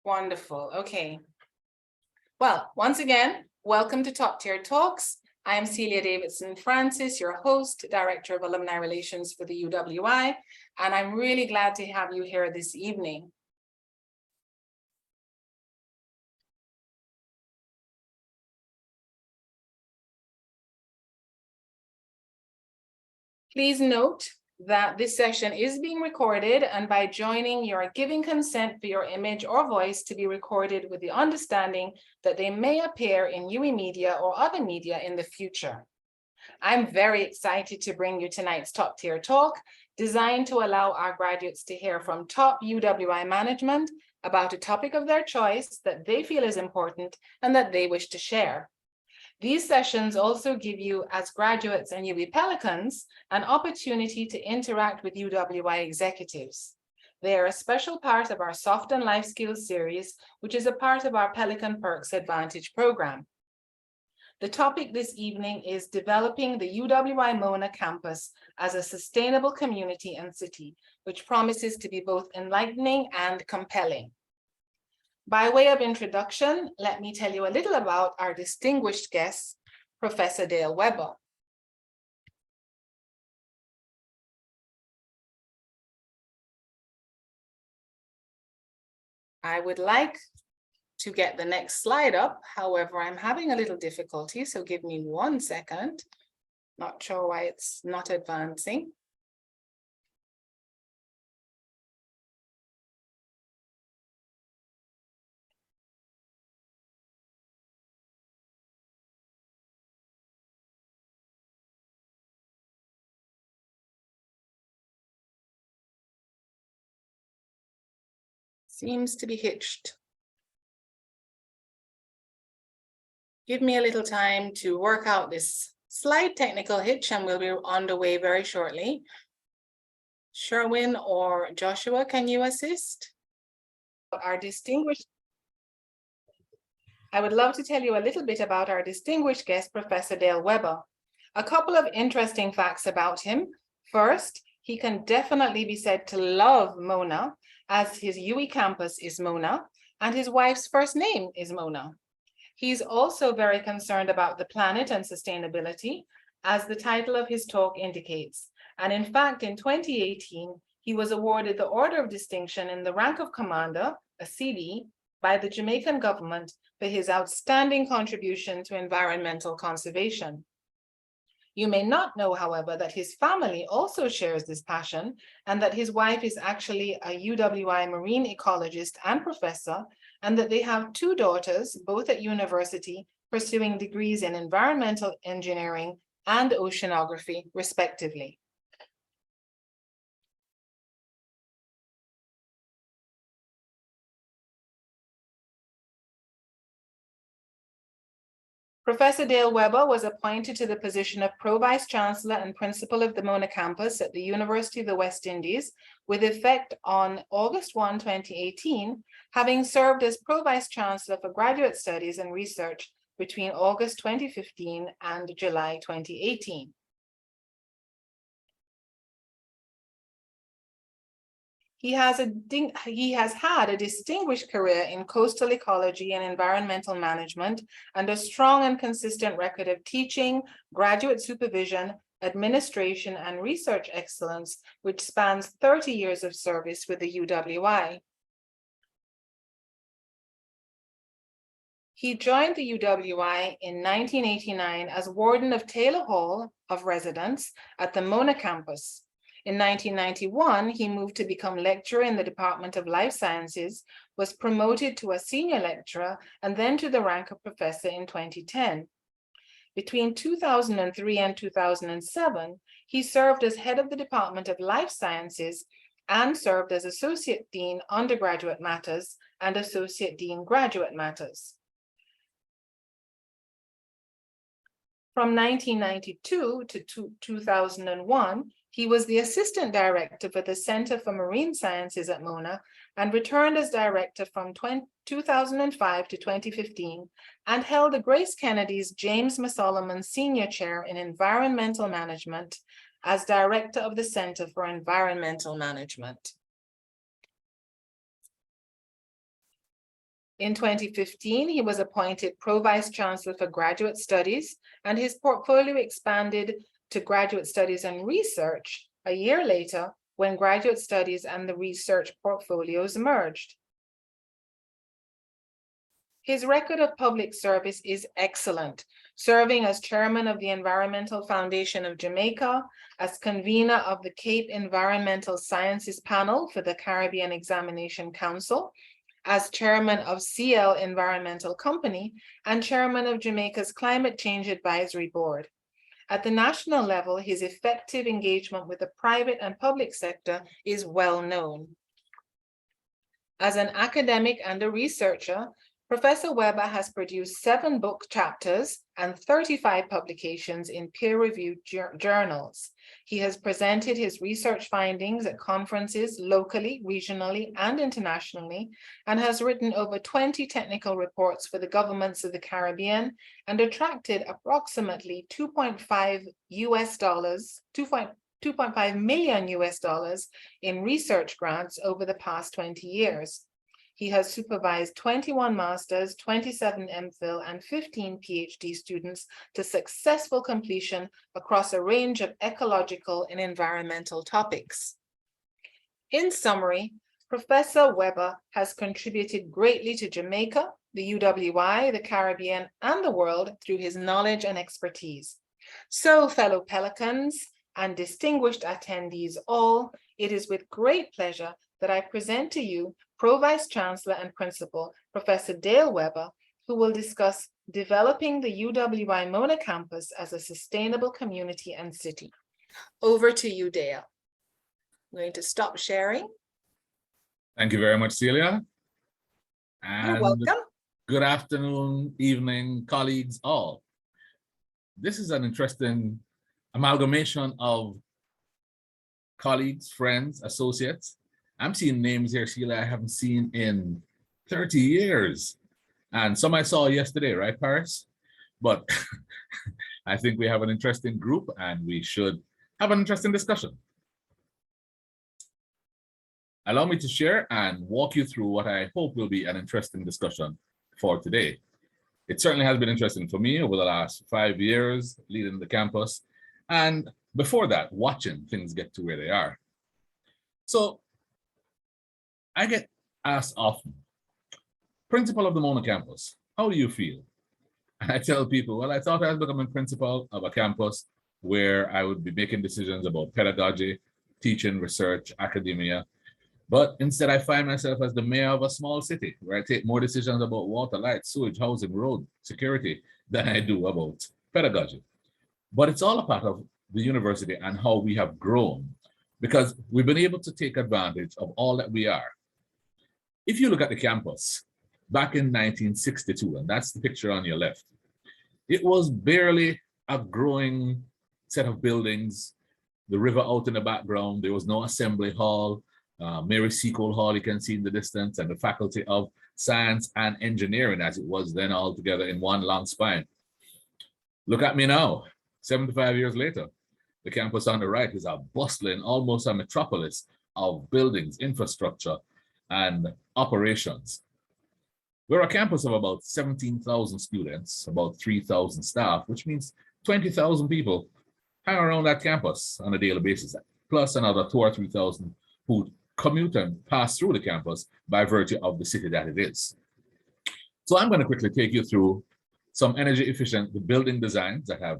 Wonderful. Okay. Well, once again, welcome to Top Tier Talks. I am Celia Davidson Francis, your host, Director of Alumni Relations for the UWI, and I'm really glad to have you here this evening. Please note that this session is being recorded, and by joining, you are giving consent for your image or voice to be recorded with the understanding that they may appear in UE Media or other media in the future. I'm very excited to bring you tonight's Top Tier Talk, designed to allow our graduates to hear from top UWI management about a topic of their choice that they feel is important and that they wish to share. These sessions also give you, as graduates and UWI Pelicans, an opportunity to interact with UWI executives. They are a special part of our Soft and Life Skills series, which is a part of our Pelican Perks Advantage program. The topic this evening is developing the UWI Mona campus as a sustainable community and city, which promises to be both enlightening and compelling. By way of introduction, let me tell you a little about our distinguished guest, Professor Dale Weber. I would like to get the next slide up. However, I'm having a little difficulty, so give me 1 second. Not sure why it's not advancing. Seems to be hitched. Give me a little time to work out this slight technical hitch, and we'll be on the way very shortly. Sherwin or Joshua, can you assist? Our distinguished, I would love to tell you a little bit about our distinguished guest, Professor Dale Weber. A couple of interesting facts about him. First, he can definitely be said to love Mona, as his UE campus is Mona, and his wife's first name is Mona. He's also very concerned about the planet and sustainability, as the title of his talk indicates. And in fact, in 2018, he was awarded the Order of Distinction in the rank of Commander, a CD, by the Jamaican government for his outstanding contribution to environmental conservation. You may not know, however, that his family also shares this passion, and that his wife is actually a UWI marine ecologist and professor, and that they have 2 daughters, both at university, pursuing degrees in environmental engineering and oceanography, respectively. Professor Dale Weber was appointed to the position of Pro-Vice Chancellor and Principal of the Mona campus at the University of the West Indies, with effect on August 1, 2018, having served as Pro-Vice Chancellor for Graduate Studies and Research between August 2015 and July 2018. He has had a distinguished career in coastal ecology and environmental management, and a strong and consistent record of teaching, graduate supervision, administration, and research excellence, which spans 30 years of service with the UWI. He joined the UWI in 1989 as warden of Taylor Hall of Residence at the Mona campus. In 1991, he moved to become lecturer in the Department of Life Sciences, was promoted to a senior lecturer, and then to the rank of professor in 2010. Between 2003 and 2007, he served as head of the Department of Life Sciences and served as Associate Dean Undergraduate Matters and Associate Dean Graduate Matters. From 1992 to 2001, he was the assistant director for the Center for Marine Sciences at Mona, and returned as director from 2005 to 2015, and held the Grace Kennedy's James Masolomon Senior Chair in Environmental Management as director of the Center for Environmental Management. In 2015, he was appointed Pro Vice Chancellor for Graduate Studies, and his portfolio expanded to Graduate Studies and Research a year later when Graduate Studies and the Research portfolios merged. His record of public service is excellent, serving as chairman of the Environmental Foundation of Jamaica, as convener of the Cape Environmental Sciences Panel for the Caribbean Examination Council, as chairman of CL Environmental Company, and chairman of Jamaica's Climate Change Advisory Board. At the national level, his effective engagement with the private and public sector is well known. As an academic and a researcher, Professor Weber has produced 7 book chapters and 35 publications in peer-reviewed journals. He has presented his research findings at conferences locally, regionally, and internationally, and has written over 20 technical reports for the governments of the Caribbean and attracted approximately $2.5 million in research grants over the past 20 years. He has supervised 21 masters, 27 MPhil, and 15 PhD students to successful completion across a range of ecological and environmental topics. In summary, Professor Weber has contributed greatly to Jamaica, the UWI, the Caribbean, and the world through his knowledge and expertise. So, fellow Pelicans and distinguished attendees all, it is with great pleasure that I present to you Pro Vice Chancellor and Principal, Professor Dale Weber, who will discuss developing the UWI Mona campus as a sustainable community and city. Over to you, Dale. I'm going to stop sharing. Thank you very much, Celia. You're welcome. Good afternoon, evening, colleagues all. This is an interesting amalgamation of colleagues, friends, associates. I'm seeing names here, Sheila, I haven't seen in 30 years. And some I saw yesterday, right, Paris? But I think we have an interesting group and we should have an interesting discussion. Allow me to share and walk you through what I hope will be an interesting discussion for today. It certainly has been interesting for me over the last 5 years leading the campus. And before that, watching things get to where they are. So I get asked often, principal of the Mona campus, how do you feel? And I tell people, well, I thought I was becoming principal of a campus where I would be making decisions about pedagogy, teaching, research, academia. But instead, I find myself as the mayor of a small city where I take more decisions about water, light, sewage, housing, road, security than I do about pedagogy. But it's all a part of the university and how we have grown because we've been able to take advantage of all that we are. If you look at the campus back in 1962, and that's the picture on your left, it was barely a growing set of buildings, the river out in the background, there was no assembly hall, Mary Seacole Hall you can see in the distance, and the Faculty of Science and Engineering as it was then all together in one long spine. Look at me now, 75 years later. The campus on the right is a bustling, almost a metropolis of buildings, infrastructure, and operations. We're a campus of about 17,000 students, about 3,000 staff, which means 20,000 people hang around that campus on a daily basis, plus another 2,000 or 3,000 who commute and pass through the campus by virtue of the city that it is. So I'm going to quickly take you through some energy efficient building designs that have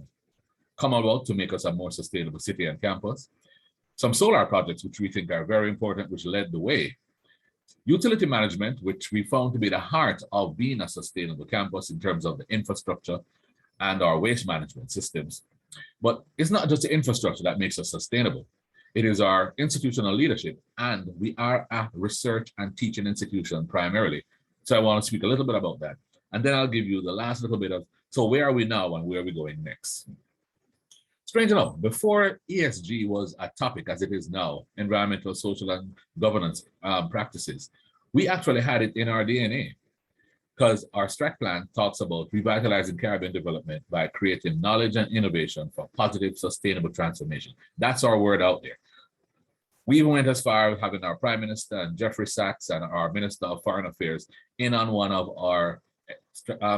come about to make us a more sustainable city and campus, some solar projects which we think are very important, which led the way, utility management, which we found to be the heart of being a sustainable campus in terms of the infrastructure and our waste management systems. But it's not just the infrastructure that makes us sustainable. It is our institutional leadership, and we are a research and teaching institution primarily. So I want to speak a little bit about that. And then I'll give you the last little bit of, so where are we now and where are we going next? Strange enough, before ESG was a topic as it is now, environmental, social, and governance practices, we actually had it in our DNA because our strat plan talks about revitalizing Caribbean development by creating knowledge and innovation for positive, sustainable transformation. That's our word out there. We even went as far as having our Prime Minister and Jeffrey Sachs and our Minister of Foreign Affairs in on one of our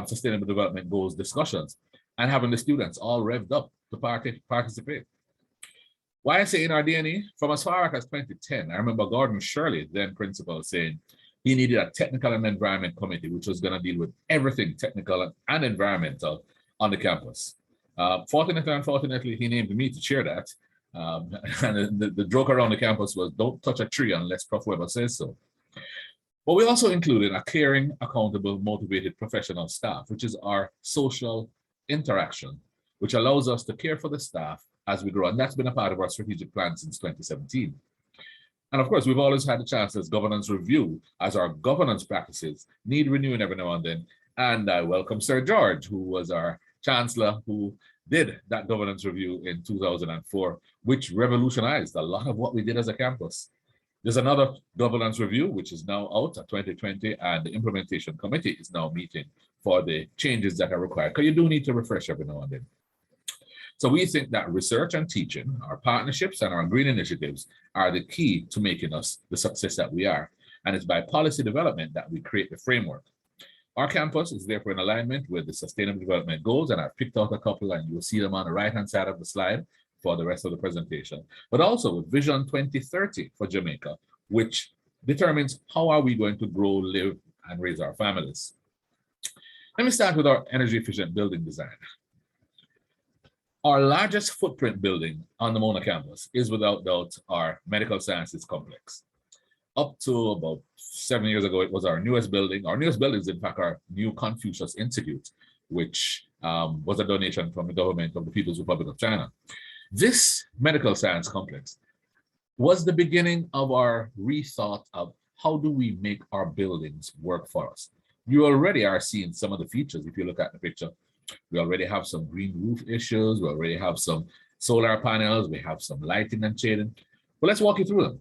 Sustainable Development Goals discussions and having the students all revved up to participate. Why I say in our DNA, from as far back as 2010, I remember Gordon Shirley, then principal, saying he needed a technical and environment committee, which was going to deal with everything technical and environmental on the campus. Fortunately, unfortunately, he named me to chair that. And the joke around the campus was, don't touch a tree unless Prof. Weber says so. But we also included a caring, accountable, motivated professional staff, which is our social interaction, which allows us to care for the staff as we grow. And that's been a part of our strategic plan since 2017. And of course, we've always had the chance as governance review, as our governance practices need renewing every now and then. And I welcome Sir George, who was our chancellor, who did that governance review in 2004, which revolutionized a lot of what we did as a campus. There's another governance review, which is now out at 2020, and the implementation committee is now meeting for the changes that are required, because you do need to refresh every now and then. So we think that research and teaching, our partnerships and our green initiatives are the key to making us the success that we are. And it's by policy development that we create the framework. Our campus is therefore in alignment with the Sustainable Development Goals, and I've picked out a couple, and you'll see them on the right-hand side of the slide for the rest of the presentation, but also with Vision 2030 for Jamaica, which determines how are we going to grow, live, and raise our families. Let me start with our energy efficient building design. Our largest footprint building on the Mona campus is without doubt our medical sciences complex. Up to about 7 years ago, it was our newest building. Our newest building is in fact our new Confucius Institute, which was a donation from the government of the People's Republic of China. This medical science complex was the beginning of our rethought of how do we make our buildings work for us. You already are seeing some of the features if you look at the picture. We already have some green roof issues. We already have some solar panels. We have some lighting and shading. But let's walk you through them.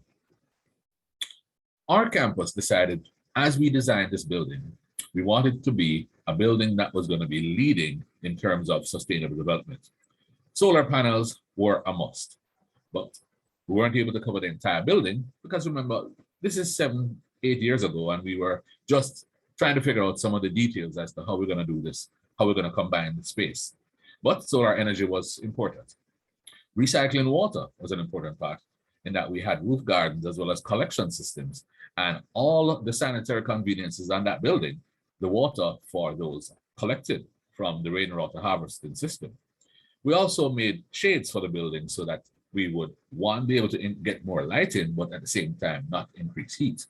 Our campus decided, as we designed this building, we wanted to be a building that was going to be leading in terms of sustainable development. Solar panels were a must, but we weren't able to cover the entire building because remember, this is 7, 8 years ago, and we were just trying to figure out some of the details as to how we're going to do this, how we're going to combine the space. But solar energy was important. Recycling water was an important part in that we had roof gardens as well as collection systems, and all the sanitary conveniences on that building, the water for those collected from the rainwater harvesting system. We also made shades for the building so that we would, one, be able to get more light in, but at the same time, not increase heat.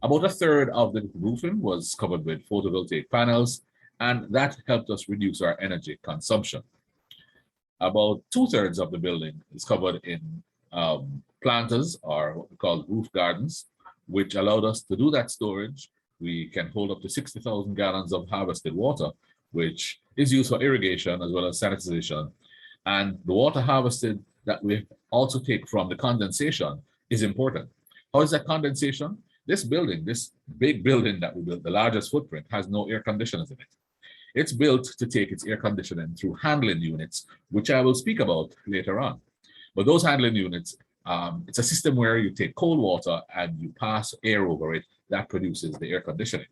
About a third of the roofing was covered with photovoltaic panels, and that helped us reduce our energy consumption. About 2/3 of the building is covered in planters, or what we call roof gardens, which allowed us to do that storage. We can hold up to 60,000 gallons of harvested water, which is used for irrigation as well as sanitization. And the water harvested that we also take from the condensation is important. How is that condensation? This building, this big building that we built, the largest footprint, has no air conditioners in it. It's built to take its air conditioning through handling units, which I will speak about later on. But those handling units, it's a system where you take cold water and you pass air over it that produces the air conditioning.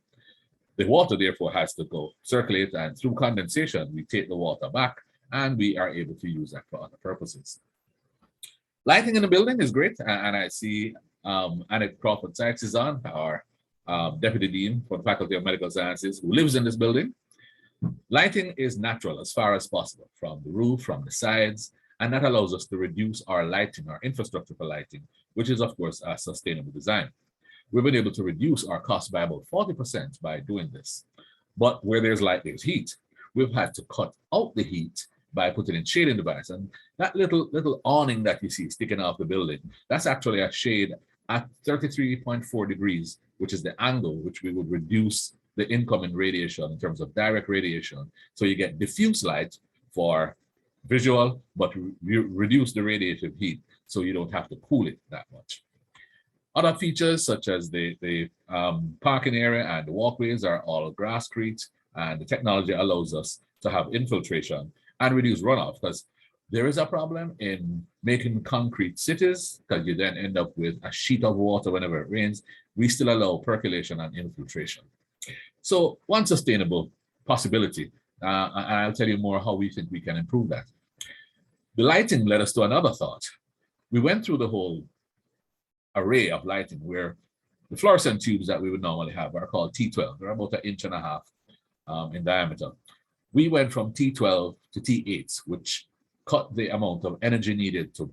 The water therefore has to go circulate, and through condensation, we take the water back and we are able to use that for other purposes. Lighting in the building is great, and I see Annette Crawford Sykes is on, our Deputy Dean for the Faculty of Medical Sciences, who lives in this building. Lighting is natural as far as possible, from the roof, from the sides, and that allows us to reduce our lighting, our infrastructure for lighting, which is of course a sustainable design. We've been able to reduce our cost by about 40% by doing this. But where there's light, there's heat. We've had to cut out the heat by putting in shading device. And that little awning that you see sticking off the building, that's actually a shade at 33.4 degrees, which is the angle which we would reduce the incoming radiation in terms of direct radiation. So you get diffuse light for visual, but you reduce the radiative heat, so you don't have to cool it that much. Other features such as the parking area and the walkways are all grasscrete, and the technology allows us to have infiltration and reduce runoff, because There is a problem in making concrete cities because you then end up with a sheet of water whenever it rains. We still allow percolation and infiltration. So one sustainable possibility, and I'll tell you more how we think we can improve that. The lighting led us to another thought. We went through the whole array of lighting where the fluorescent tubes that we would normally have are called T12. They're about 1.5 inches in diameter. We went from T12 to T8s, which cut the amount of energy needed to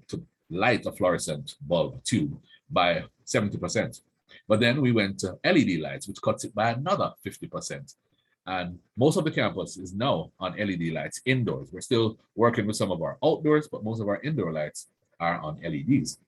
light a fluorescent bulb tube by 70%. But then we went to LED lights, which cuts it by another 50%. And most of the campus is now on LED lights indoors. We're still working with some of our outdoors, but most of our indoor lights are on LEDs.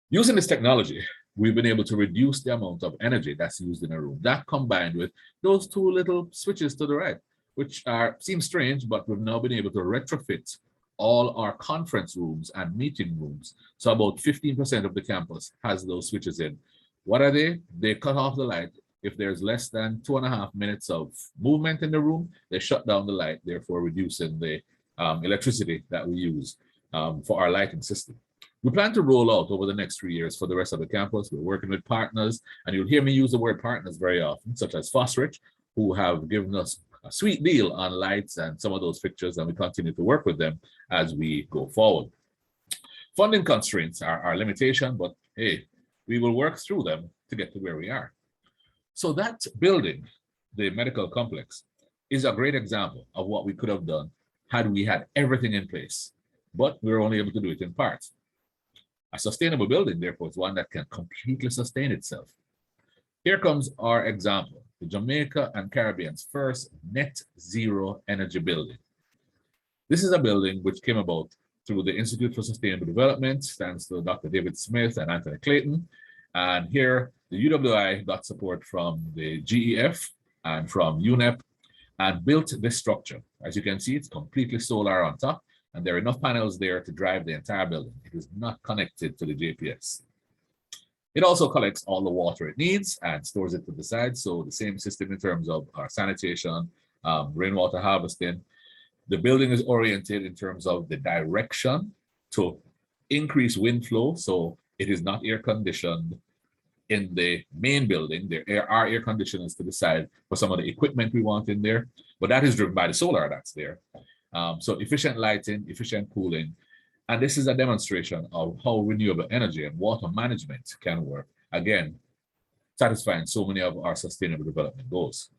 Using this technology, we've been able to reduce the amount of energy that's used in a room. That combined with those two little switches to the right, which seem strange, but we've now been able to retrofit all our conference rooms and meeting rooms. So about 15% of the campus has those switches in. What are they? They cut off the light. If there's less than 2.5 minutes of movement in the room, they shut down the light, therefore reducing the electricity that we use for our lighting system. We plan to roll out over the next 3 years for the rest of the campus. We're working with partners, and you'll hear me use the word partners very often, such as Fosrich, who have given us a sweet deal on lights and some of those fixtures, and we continue to work with them as we go forward. Funding constraints are our limitation, but hey, we will work through them to get to where we are. So that building, the medical complex, is a great example of what we could have done had we had everything in place, but we were only able to do it in parts. A sustainable building, therefore, is one that can completely sustain itself. Here comes our example, the Jamaica and Caribbean's first net zero energy building. This is a building which came about through the Institute for Sustainable Development, thanks to Dr. David Smith and Anthony Clayton. And here, the UWI got support from the GEF and from UNEP and built this structure. As you can see, it's completely solar on top, and there are enough panels there to drive the entire building. It is not connected to the JPS. It also collects all the water it needs and stores it to the side. So the same system in terms of our sanitation, rainwater harvesting. The building is oriented in terms of the direction to increase wind flow. So it is not air conditioned in the main building. There are air conditioners to the side for some of the equipment we want in there, but that is driven by the solar that's there. So efficient lighting, efficient cooling. And this is a demonstration of how renewable energy and water management can work. Again, satisfying so many of our sustainable development goals.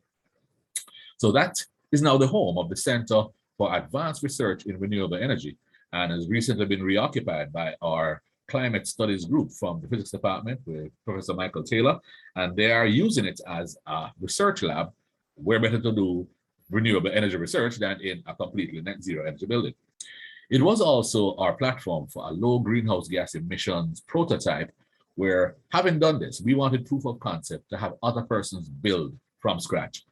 So that is now the home of the Center for Advanced Research in Renewable Energy, and has recently been reoccupied by our climate studies group from the physics department with Professor Michael Taylor, and they are using it as a research lab. Where better to do renewable energy research than in a completely net zero energy building. It was also our platform for a low greenhouse gas emissions prototype, where, having done this, we wanted proof of concept to have other persons build from scratch.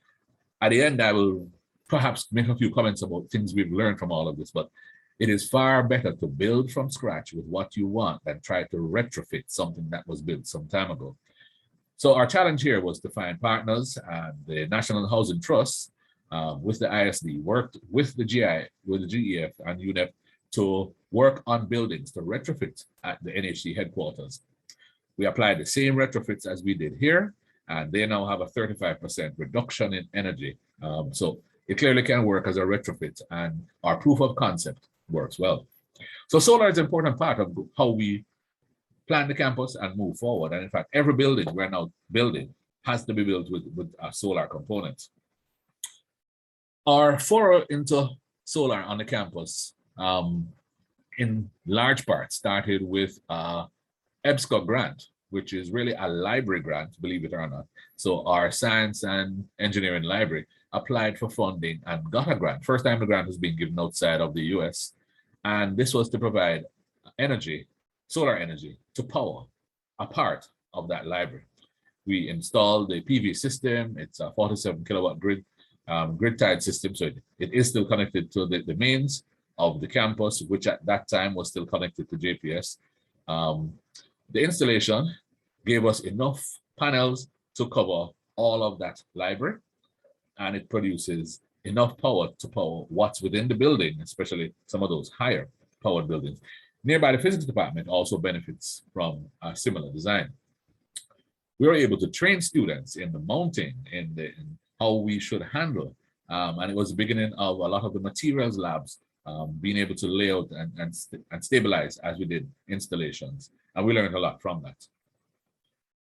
At the end, I will perhaps make a few comments about things we've learned from all of this, but it is far better to build from scratch with what you want than try to retrofit something that was built some time ago. So our challenge here was to find partners, and the National Housing Trust with the ISD worked with the GEF and UNEP to work on buildings to retrofit at the NHD headquarters. We applied the same retrofits as we did here, and they now have a 35% reduction in energy. So it clearly can work as a retrofit, and our proof of concept works well. So solar is an important part of how we plan the campus and move forward. And in fact, every building we're now building has to be built with a solar component. Our foray into solar on the campus, in large part, started with EBSCO grant, which is really a library grant, believe it or not. So our science and engineering library applied for funding and got a grant. First time the grant has been given outside of the US. And this was to provide energy, solar energy, to power a part of that library. We installed the PV system. It's a 47 kilowatt grid-tied system. So it is still connected to the mains of the campus, which at that time was still connected to JPS. The installation gave us enough panels to cover all of that library, and it produces enough power to power what's within the building, especially some of those higher powered buildings. Nearby, the physics department also benefits from a similar design. We were able to train students in the mounting, in how we should handle. And it was the beginning of a lot of the materials labs being able to lay out and stabilize as we did installations. And we learned a lot from that.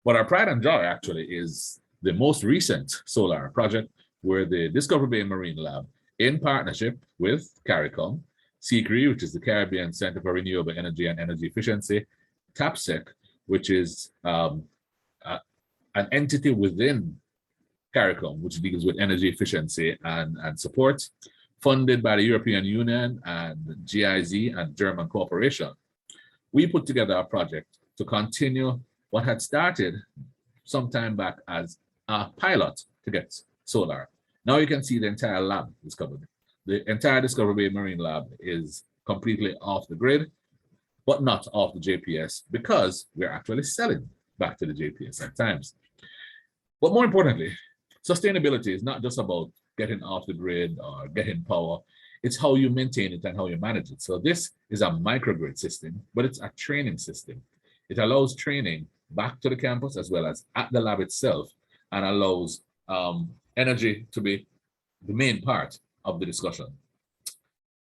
But our pride and joy actually is the most recent solar project where the Discovery Bay Marine Lab, in partnership with CARICOM, CCRE, which is the Caribbean Center for Renewable Energy and Energy Efficiency, TAPSEC, which is an entity within CARICOM, which deals with energy efficiency and support, funded by the European Union and GIZ and German Corporation. We put together a project to continue what had started some time back as a pilot to get solar. Now you can see the entire lab is covered. The entire Discovery Bay Marine Lab is completely off the grid, but not off the JPS because we're actually selling back to the JPS at times. But more importantly, sustainability is not just about getting off the grid or getting power. It's how you maintain it and how you manage it. So this is a microgrid system, but it's a training system. It allows training back to the campus as well as at the lab itself, and allows energy to be the main part of the discussion.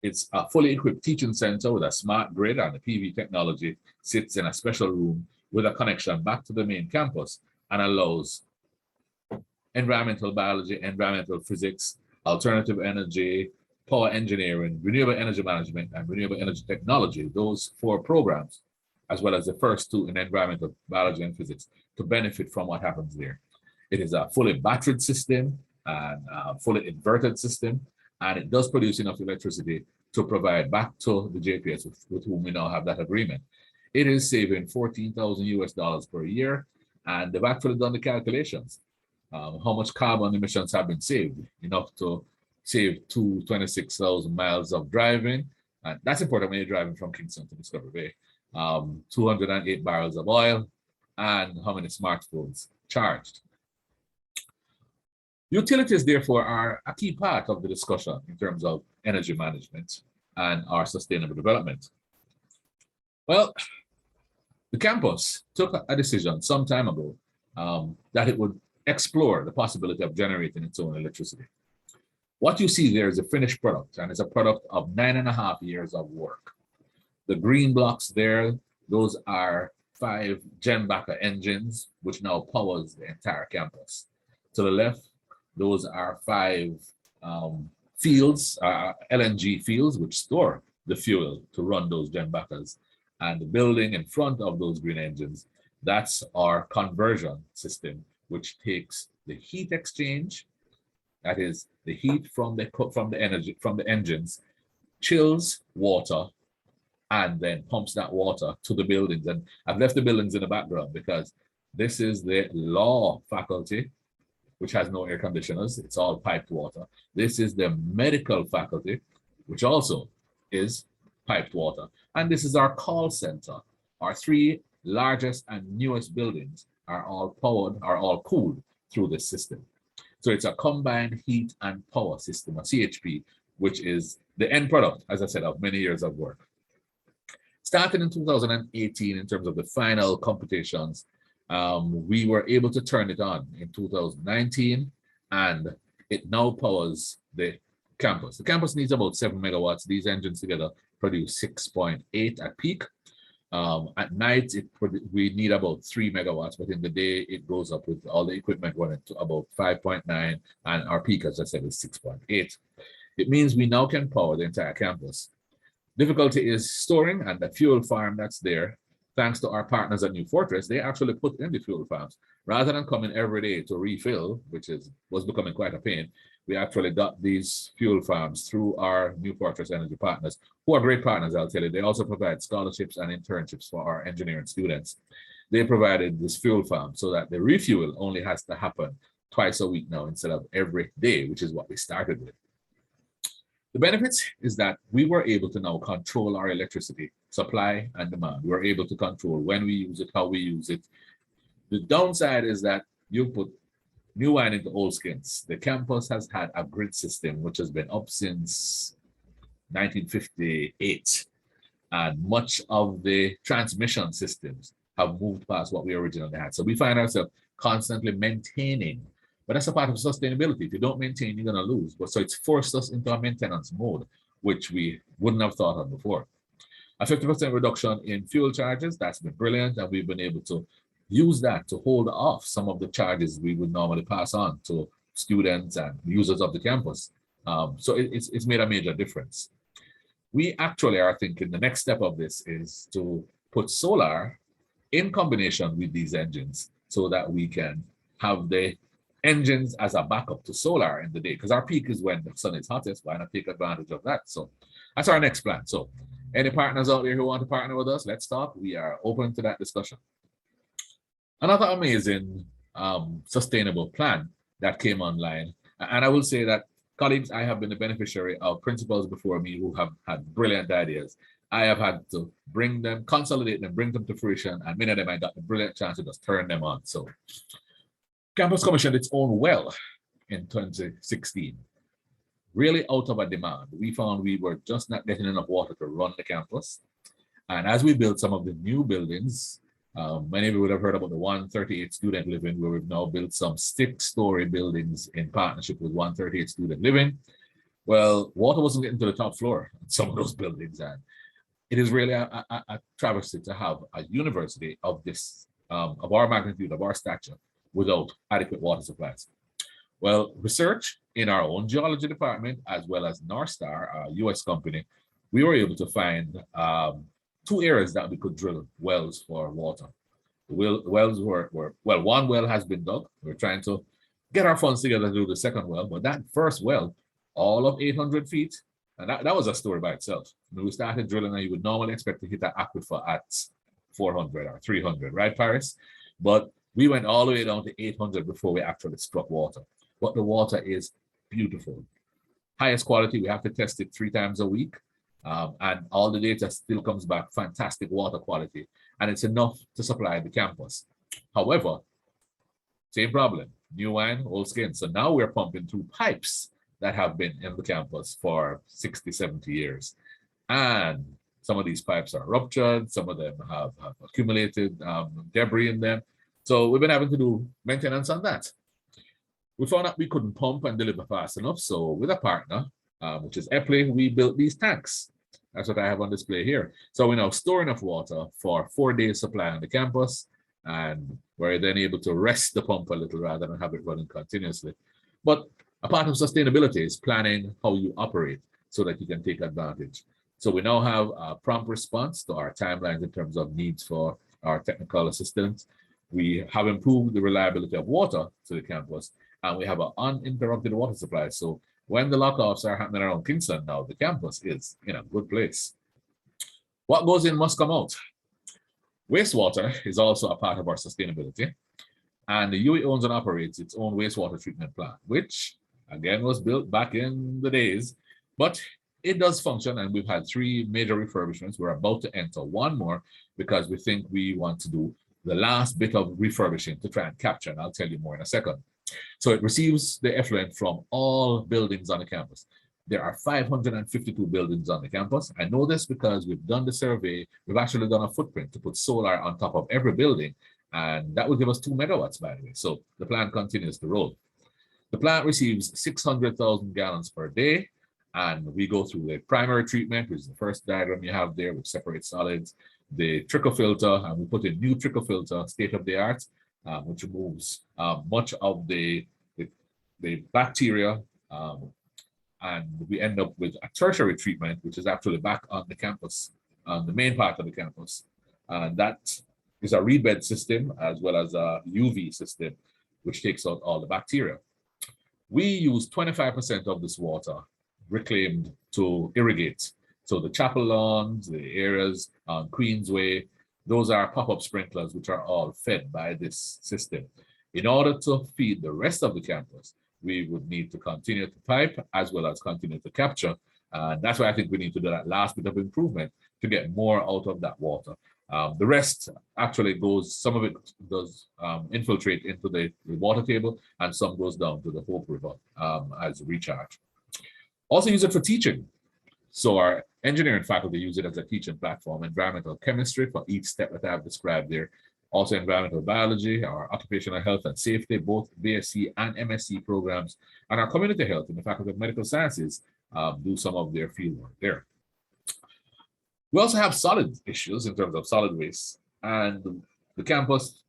It's a fully equipped teaching center with a smart grid, and the PV technology sits in a special room with a connection back to the main campus and allows environmental biology, environmental physics, alternative energy, power engineering, renewable energy management, and renewable energy technology, those 4 programs, as well as the first 2 in environmental biology and physics, to benefit from what happens there. It is a fully battered system and a fully inverted system, and it does produce enough electricity to provide back to the JPS with whom we now have that agreement. It is saving $14,000 per year, and they've actually done the calculations. How much carbon emissions have been saved, enough to save 26,000 miles of driving. And that's important when you're driving from Kingston to Discovery Bay. 208 barrels of oil, and how many smartphones charged. Utilities, therefore, are a key part of the discussion in terms of energy management and our sustainable development. Well, the campus took a decision some time ago that it would explore the possibility of generating its own electricity. What you see there is a finished product, and it's a product of 9.5 years of work. The green blocks there, those are 5 Jenbacher engines, which now powers the entire campus. To the left, those are 5 fields, LNG fields, which store the fuel to run those Jenbachers. And the building in front of those green engines, that's our conversion system, which takes the heat exchange, that is the heat from the engines, chills water, and then pumps that water to the buildings. And I've left the buildings in the background because this is the law faculty, which has no air conditioners. It's all piped water. This is the medical faculty, which also is piped water. And this is our call center. Our 3 largest and newest buildings are all powered, are all cooled through this system. So it's a combined heat and power system, a CHP, which is the end product, as I said, of many years of work. Starting in 2018, in terms of the final computations, we were able to turn it on in 2019, and it now powers the campus. The campus needs about 7 megawatts. These engines together produce 6.8 at peak. At night, we need about 3 megawatts, but in the day, it goes up with all the equipment running to about 5.9, and our peak, as I said, is 6.8. It means we now can power the entire campus. Difficulty is storing, and the fuel farm that's there, thanks to our partners at New Fortress, they actually put in the fuel farms. Rather than coming every day to refill, which was becoming quite a pain, we actually got these fuel farms through our New Fortress Energy partners, who are great partners, I'll tell you. They also provide scholarships and internships for our engineering students. They provided this fuel farm so that the refuel only has to happen twice a week now instead of every day, which is what we started with. The benefits is that we were able to now control our electricity supply and demand. We were able to control when we use it, how we use it. The downside is that you put New Wine into Old Skins. The campus has had a grid system which has been up since 1958, and much of the transmission systems have moved past what we originally had. So we find ourselves constantly maintaining, but that's a part of sustainability. If you don't maintain, you're going to lose. But so it's forced us into a maintenance mode, which we wouldn't have thought of before. A 50% reduction in fuel charges, that's been brilliant, and we've been able to use that to hold off some of the charges we would normally pass on to students and users of the campus. So it's made a major difference. We actually are thinking the next step of this is to put solar in combination with these engines so that we can have the engines as a backup to solar in the day, because our peak is when the sun is hottest. Why not take advantage of that? So that's our next plan. So any partners out there who want to partner with us, let's talk. We are open to that discussion. Another amazing sustainable plan that came online. And I will say that, colleagues, I have been the beneficiary of principals before me who have had brilliant ideas. I have had to bring them, consolidate them, bring them to fruition, and many of them I got the brilliant chance to just turn them on. So campus commissioned its own well in 2016, really out of a demand. We found we were just not getting enough water to run the campus. And as we built some of the new buildings, many of you would have heard about the 138 student living, where we've now built some 6-story buildings in partnership with 138 student living. Well, water wasn't getting to the top floor in some of those buildings, and it is really a travesty to have a university of this, of our magnitude, of our stature, without adequate water supplies. Well, research in our own geology department, as well as Northstar, our US company, we were able to find 2 areas that we could drill wells for water. The wells were, well, one well has been dug. We're trying to get our funds together to do the second well, but that first well, all of 800 feet, and that was a story by itself. When we started drilling, and you would normally expect to hit an aquifer at 400 or 300, right, Paris? But we went all the way down to 800 before we actually struck water. But the water is beautiful. Highest quality, we have to test it 3 times a week. And all the data still comes back fantastic water quality, and it's enough to supply the campus. However, same problem, New Wine, Old Skin. So now we're pumping through pipes that have been in the campus for 60, 70 years. And some of these pipes are ruptured, some of them have accumulated debris in them. So we've been having to do maintenance on that. We found out we couldn't pump and deliver fast enough. So with a partner, which is Epley, we built these tanks. That's what I have on display here. So we now store enough water for 4 days supply on the campus, and we're then able to rest the pump a little rather than have it running continuously. But a part of sustainability is planning how you operate so that you can take advantage. So we now have a prompt response to our timelines in terms of needs for our technical assistance. We have improved the reliability of water to the campus, and we have an uninterrupted water supply. So when the lockoffs are happening around Kingston now, the campus is in a good place. What goes in must come out. Wastewater is also a part of our sustainability. And the UWI owns and operates its own wastewater treatment plant, which again was built back in the days, but it does function, and we've had 3 major refurbishments. We're about to enter 1 more because we think we want to do the last bit of refurbishing to try and capture, and I'll tell you more in a second. So it receives the effluent from all buildings on the campus. There are 552 buildings on the campus. I know this because we've done the survey. We've actually done a footprint to put solar on top of every building, and that will give us 2 megawatts, by the way. So the plant continues to roll. The plant receives 600,000 gallons per day, and we go through the primary treatment, which is the first diagram you have there, which separates solids, the trickle filter, and we put in new trickle filter, state-of-the-art, which removes much of the bacteria, and we end up with a tertiary treatment, which is actually back on the campus, on the main part of the campus. And that is a rebed system as well as a UV system, which takes out all the bacteria. We use 25% of this water reclaimed to irrigate. So the chapel lawns, the areas on Queensway, those are pop-up sprinklers, which are all fed by this system. In order to feed the rest of the campus, we would need to continue to pipe as well as continue to capture. And that's why I think we need to do that last bit of improvement to get more out of that water. The rest actually goes, some of it does infiltrate into the water table, and some goes down to the Hope River as recharge. Also use it for teaching. So our engineering faculty use it as a teaching platform, environmental chemistry for each step that I've described there. Also environmental biology, our occupational health and safety, both BSc and MSc programs, and our community health in the Faculty of Medical Sciences do some of their field work there. We also have solid issues in terms of solid waste, and the campus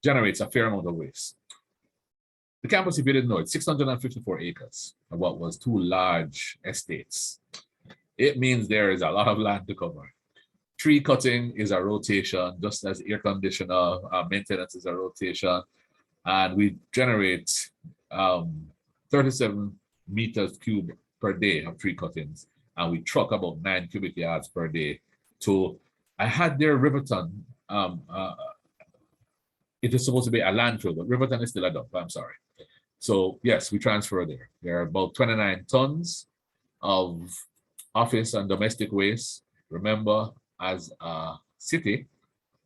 generates a fair amount of waste. The campus, if you didn't know, it's 654 acres of what was 2 large estates. It means there is a lot of land to cover. Tree cutting is a rotation, just as air conditioner maintenance is a rotation. And we generate 37 meters cubed per day of tree cuttings. And we truck about 9 cubic yards per day to, I had there Riverton. It is supposed to be a landfill, but Riverton is still a dump, I'm sorry. So yes, we transfer there. There are about 29 tons of office and domestic waste. Remember, as a city,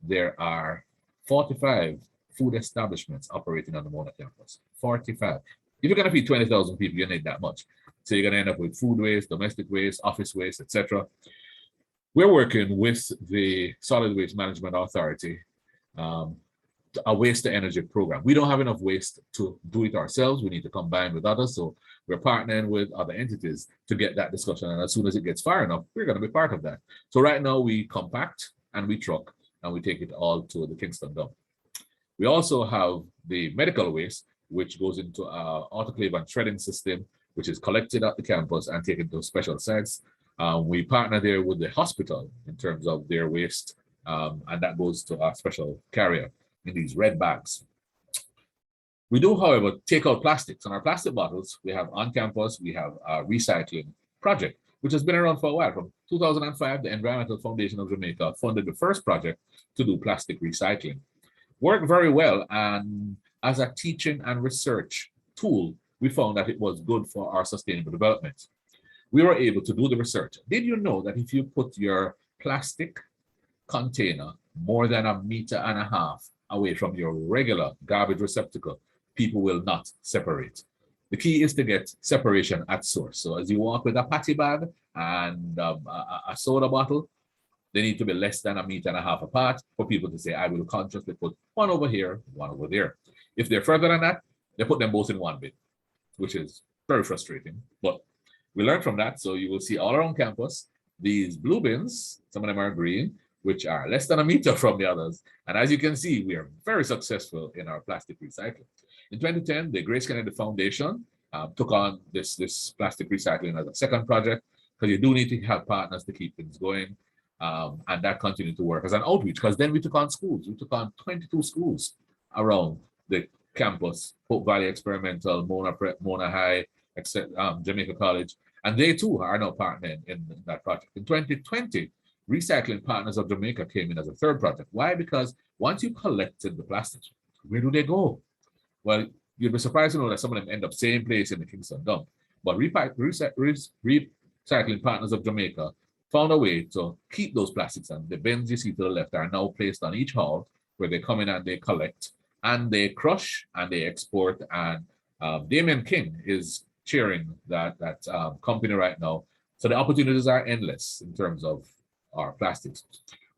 there are 45 food establishments operating on the Mona campus. 45. If you're going to feed 20,000 people, you need that much. So you're going to end up with food waste, domestic waste, office waste, etc. We're working with the Solid Waste Management Authority, a waste to energy program. We don't have enough waste to do it ourselves. We need to combine with others. So we're partnering with other entities to get that discussion. And as soon as it gets far enough, we're going to be part of that. So right now we compact and we truck and we take it all to the Kingston dump. We also have the medical waste, which goes into our autoclave and shredding system, which is collected at the campus and taken to special sites. We partner there with the hospital in terms of their waste, and that goes to our special carrier in these red bags. We do, however, take out plastics. On our plastic bottles, we have on campus, we have a recycling project, which has been around for a while. From 2005, the Environmental Foundation of Jamaica funded the first project to do plastic recycling. Worked very well, and as a teaching and research tool, we found that it was good for our sustainable development. We were able to do the research. Did you know that if you put your plastic container more than 1.5 meters away from your regular garbage receptacle, people will not separate? The key is to get separation at source. So as you walk with a patty bag and a soda bottle, they need to be less than 1.5 meters apart for people to say, I will consciously put one over here, one over there. If they're further than that, they put them both in one bin, which is very frustrating. But we learned from that. So you will see all around campus, these blue bins, some of them are green, which are less than 1 meter from the others. And as you can see, we are very successful in our plastic recycling. In 2010, the Grace Kennedy Foundation took on this plastic recycling as a second project, because you do need to have partners to keep things going. And that continued to work as an outreach, because then we took on schools. We took on 22 schools around the campus, Hope Valley Experimental, Mona Prep, Mona High, Jamaica College, and they too are now partnering in that project. In 2020, Recycling Partners of Jamaica came in as a third project. Why? Because once you collected the plastics, where do they go? Well, you'd be surprised to know that some of them end up same place in the Kingston dump. But Recycling Partners of Jamaica found a way to keep those plastics, and the bins you see to the left are now placed on each hall where they come in and they collect and they crush and they export. And Damien King is chairing that company right now. So the opportunities are endless in terms of our plastics.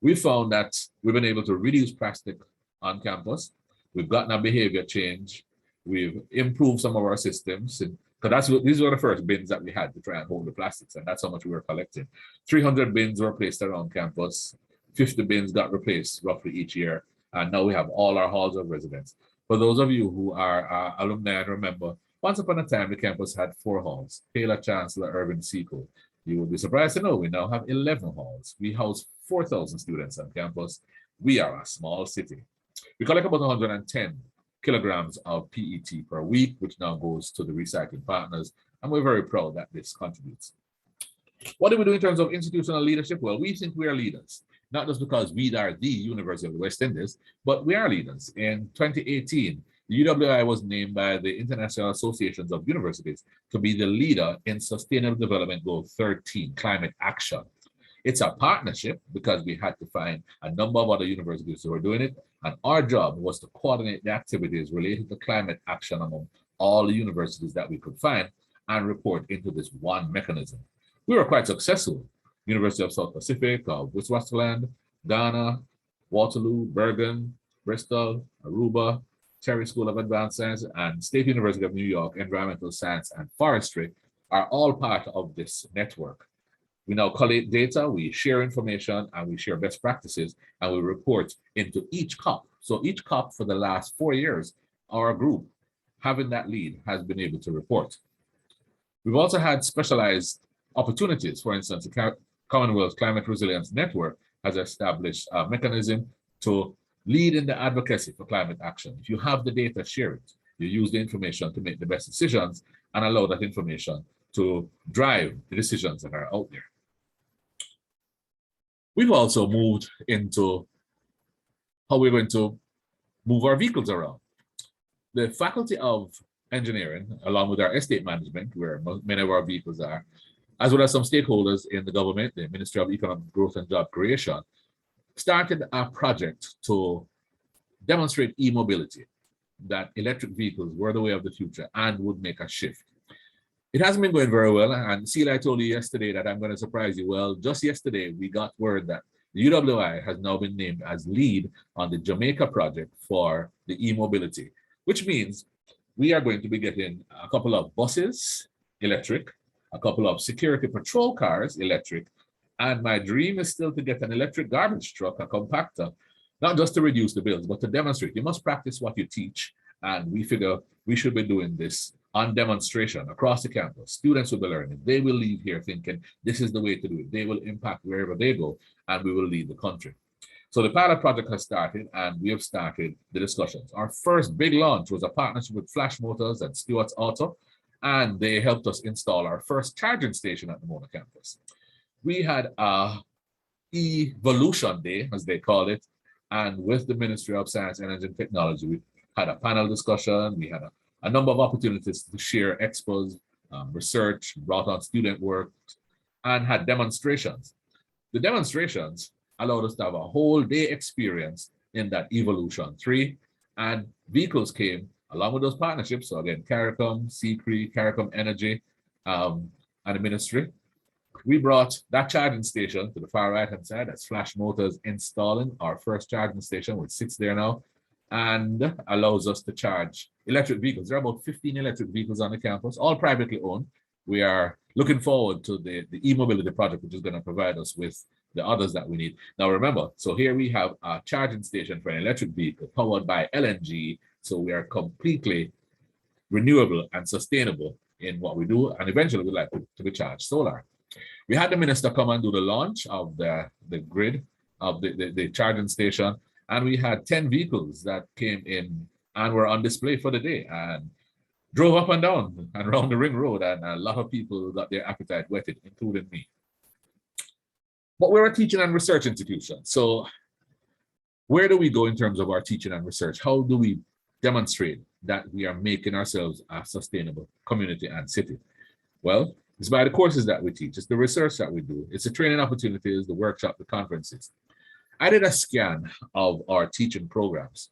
We found that we've been able to reduce plastic on campus. We've gotten a behavior change. We've improved some of our systems. Because these were the first bins that we had to try and hold the plastics, and that's how much we were collecting. 300 bins were placed around campus. 50 bins got replaced roughly each year. And now we have all our halls of residence. For those of you who are alumni and remember, once upon a time, the campus had 4 halls. Taylor Chancellor, Irvin Seco. You will be surprised to know we now have 11 halls. We house 4,000 students on campus. We are a small city. We collect about 110 kilograms of PET per week, which now goes to the recycling partners. And we're very proud that this contributes. What do we do in terms of institutional leadership? Well, we think we are leaders, not just because we are the University of the West Indies, but we are leaders. In 2018, the UWI was named by the International Associations of Universities to be the leader in Sustainable Development Goal 13, climate action. It's a partnership because we had to find a number of other universities who were doing it. And our job was to coordinate the activities related to climate action among all the universities that we could find and report into this one mechanism. We were quite successful. University of South Pacific, Witwatersrand, Ghana, Waterloo, Bergen, Bristol, Aruba, Terry School of Advanced Science, and State University of New York, Environmental Science and Forestry are all part of this network. We now collate data, we share information, and we share best practices, and we report into each COP. So each COP for the last 4 years, our group, having that lead, has been able to report. We've also had specialized opportunities. For instance, the Commonwealth Climate Resilience Network has established a mechanism to lead in the advocacy for climate action. If you have the data, share it. You use the information to make the best decisions and allow that information to drive the decisions that are out there. We've also moved into how we're going to move our vehicles around. The Faculty of Engineering, along with our estate management, where many of our vehicles are, as well as some stakeholders in the government, the Ministry of Economic Growth and Job Creation, started a project to demonstrate e-mobility, that electric vehicles were the way of the future and would make a shift. It hasn't been going very well, and Celia, I told you yesterday that I'm going to surprise you. Well, just yesterday, we got word that the UWI has now been named as lead on the Jamaica project for the e-mobility, which means we are going to be getting a couple of buses, electric, a couple of security patrol cars, electric, and my dream is still to get an electric garbage truck, a compactor, not just to reduce the bills, but to demonstrate. You must practice what you teach, and we figure we should be doing this on demonstration across the campus. Students will be learning. They will leave here thinking this is the way to do it. They will impact wherever they go, and we will lead the country. So the pilot project has started, and we have started the discussions. Our first big launch was a partnership with Flash Motors and Stewart's Auto, and they helped us install our first charging station at the Mona campus. We had a Evolution Day, as they call it, and with the Ministry of Science, Energy, and Technology, we had a panel discussion. We had a number of opportunities to share expos, research, brought on student work, and had demonstrations. The demonstrations allowed us to have a whole day experience in that Evolution 3, and vehicles came along with those partnerships. So again, CARICOM, CCRE, CARICOM Energy, and the ministry. We brought that charging station to the far right-hand side. That's Flash Motors installing our first charging station, which sits there now, and allows us to charge electric vehicles. There are about 15 electric vehicles on the campus, all privately owned. We are looking forward to the e-mobility project, which is going to provide us with the others that we need. Now remember, so here we have a charging station for an electric vehicle powered by LNG. So we are completely renewable and sustainable in what we do. And eventually we'd like to be charged solar. We had the minister come and do the launch of the grid of the charging station. And we had 10 vehicles that came in and were on display for the day and drove up and down and around the ring road. And a lot of people got their appetite whetted, including me. But we're a teaching and research institution. So where do we go in terms of our teaching and research? How do we demonstrate that we are making ourselves a sustainable community and city? Well, it's by the courses that we teach. It's the research that we do. It's the training opportunities, the workshop, the conferences. I did a scan of our teaching programs,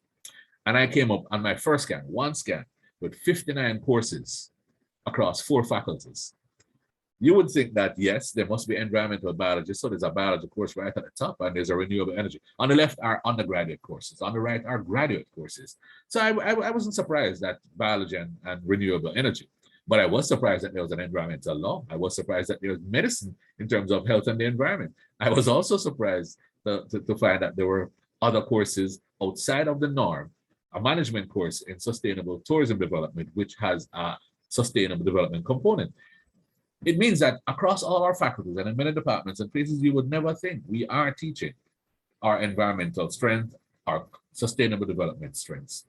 and I came up on my first scan, one scan, with 59 courses across 4 faculties. You would think that, yes, there must be environmental biology. So there's a biology course right at the top, and there's a renewable energy. On the left are undergraduate courses. On the right are graduate courses. So I wasn't surprised that biology and renewable energy. But I was surprised that there was an environmental law. I was surprised that there was medicine in terms of health and the environment. I was also surprised to find that there were other courses outside of the norm, a management course in sustainable tourism development, which has a sustainable development component. It means that across all our faculties and in many departments and places you would never think, we are teaching our environmental strength, our sustainable development strengths.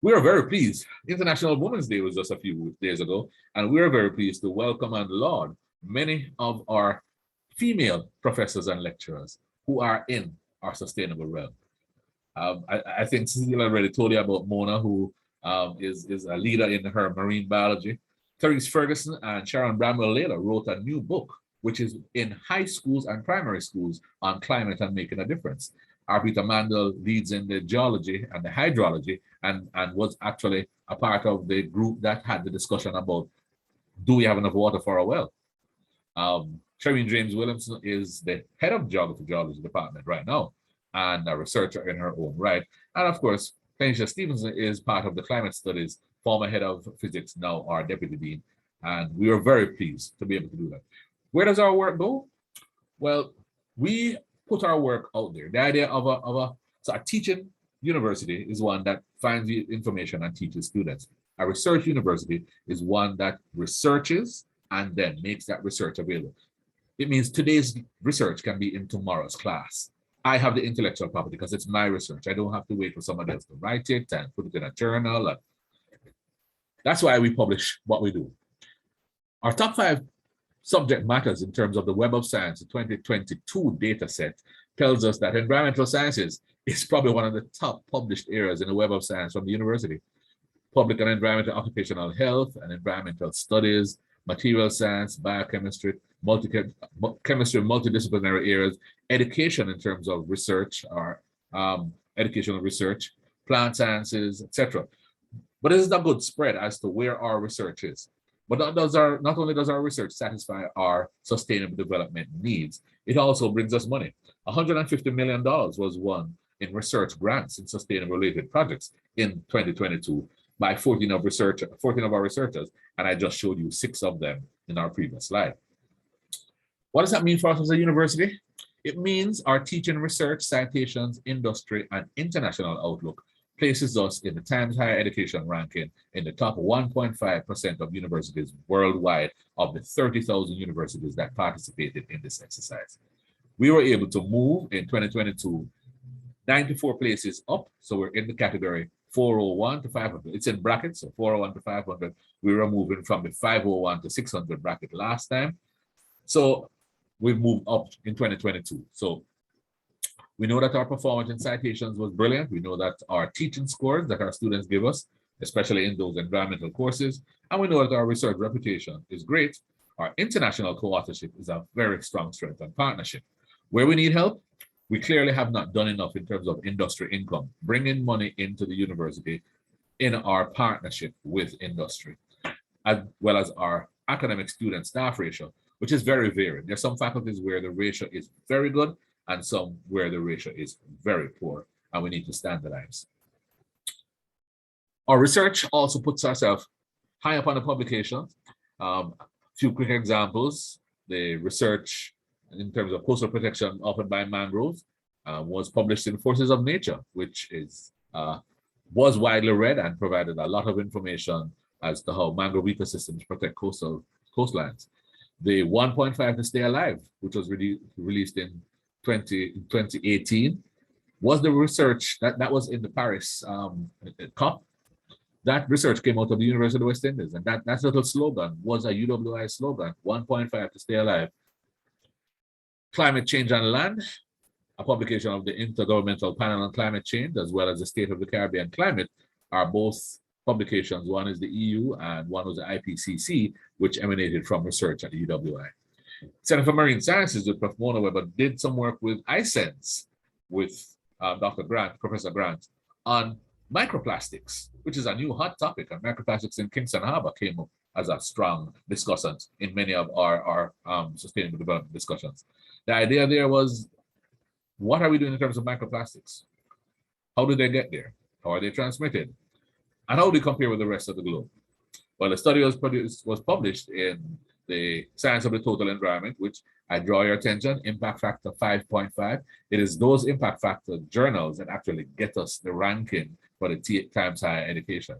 We are very pleased. International Women's Day was just a few days ago, and we are very pleased to welcome and laud many of our female professors and lecturers who are in our sustainable realm. I think Cecilia already told you about Mona, who is a leader in her marine biology. Therese Ferguson and Sharon Bramwell Layla wrote a new book, which is in high schools and primary schools on climate and making a difference. R. Peter Mandel leads in the geology and the hydrology and was actually a part of the group that had the discussion about, do we have enough water for a well? Shereen James Williamson is the head of geology department right now and a researcher in her own right. And of course, Tanisha Stevenson is part of the climate studies, former head of physics, now our deputy dean. And we are very pleased to be able to do that. Where does our work go? Well, we put our work out there. The idea of a teaching university is one that finds the information and teaches students. A research university is one that researches and then makes that research available. It means today's research can be in tomorrow's class. I have the intellectual property because it's my research. I don't have to wait for somebody else to write it and put it in a journal. And that's why we publish what we do. Our top 5 subject matters in terms of the Web of Science, the 2022 data set, tells us that environmental sciences is probably one of the top published areas in the Web of Science from the university. Public and environmental occupational health and environmental studies, material science, biochemistry, chemistry, multidisciplinary areas, education in terms of research or educational research, plant sciences, etc. But this is a good spread as to where our research is. But not only does our research satisfy our sustainable development needs, it also brings us money. $150 million was won in research grants in sustainable related projects in 2022 by 14 of our researchers, and I just showed you 6 of them in our previous slide. What does that mean for us as a university? It means our teaching, research, citations, industry, and international outlook places us in the Times Higher Education ranking in the top 1.5% of universities worldwide of the 30,000 universities that participated in this exercise. We were able to move in 2022 94 places up, so we're in the category 401 to 500. It's in brackets, so 401 to 500. We were moving from the 501 to 600 bracket last time. So we've moved up in 2022. So we know that our performance in citations was brilliant. We know that our teaching scores that our students give us, especially in those environmental courses, and we know that our research reputation is great. Our international co-authorship is a very strong strength and partnership. Where we need help, we clearly have not done enough in terms of industry income, bringing money into the university in our partnership with industry, as well as our academic student staff ratio, which is very varied. There's some faculties where the ratio is very good and some where the ratio is very poor, and we need to standardize. Our research also puts ourselves high up on the publications. Few quick examples: the research in terms of coastal protection offered by mangroves was published in Forces of Nature, which was widely read and provided a lot of information as to how mangrove ecosystems protect coastlines. The 1.5 to Stay Alive, which was released in 2018, was the research that was in the Paris COP. That research came out of the University of West Indies, and that little slogan was a UWI slogan, 1.5 to Stay Alive. Climate Change on Land, a publication of the Intergovernmental Panel on Climate Change, as well as the State of the Caribbean Climate, are both publications. One is the EU and one was the IPCC, which emanated from research at the UWI. Center for Marine Sciences with Prof. Mona Weber did some work with iSense with Dr. Grant, Professor Grant, on microplastics, which is a new hot topic, and microplastics in Kingston Harbor came up as a strong discussant in many of our sustainable development discussions. The idea there was, what are we doing in terms of microplastics? How do they get there? How are they transmitted? And how do they compare with the rest of the globe? Well, the study was published in the Science of the Total Environment, which I draw your attention, impact factor 5.5. It is those impact factor journals that actually get us the ranking for the Times Higher Education.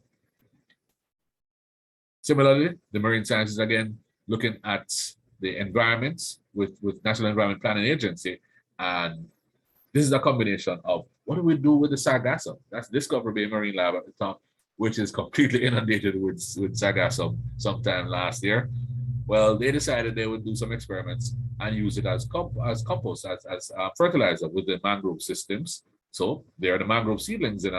Similarly, the marine sciences, again, looking at the environment with National Environment Planning Agency. And this is a combination of what do we do with the sargassum? That's Discovery Bay Marine Lab at the top, which is completely inundated with sargassum sometime last year. Well, they decided they would do some experiments and use it as compost, as fertilizer with the mangrove systems. So they are the mangrove seedlings in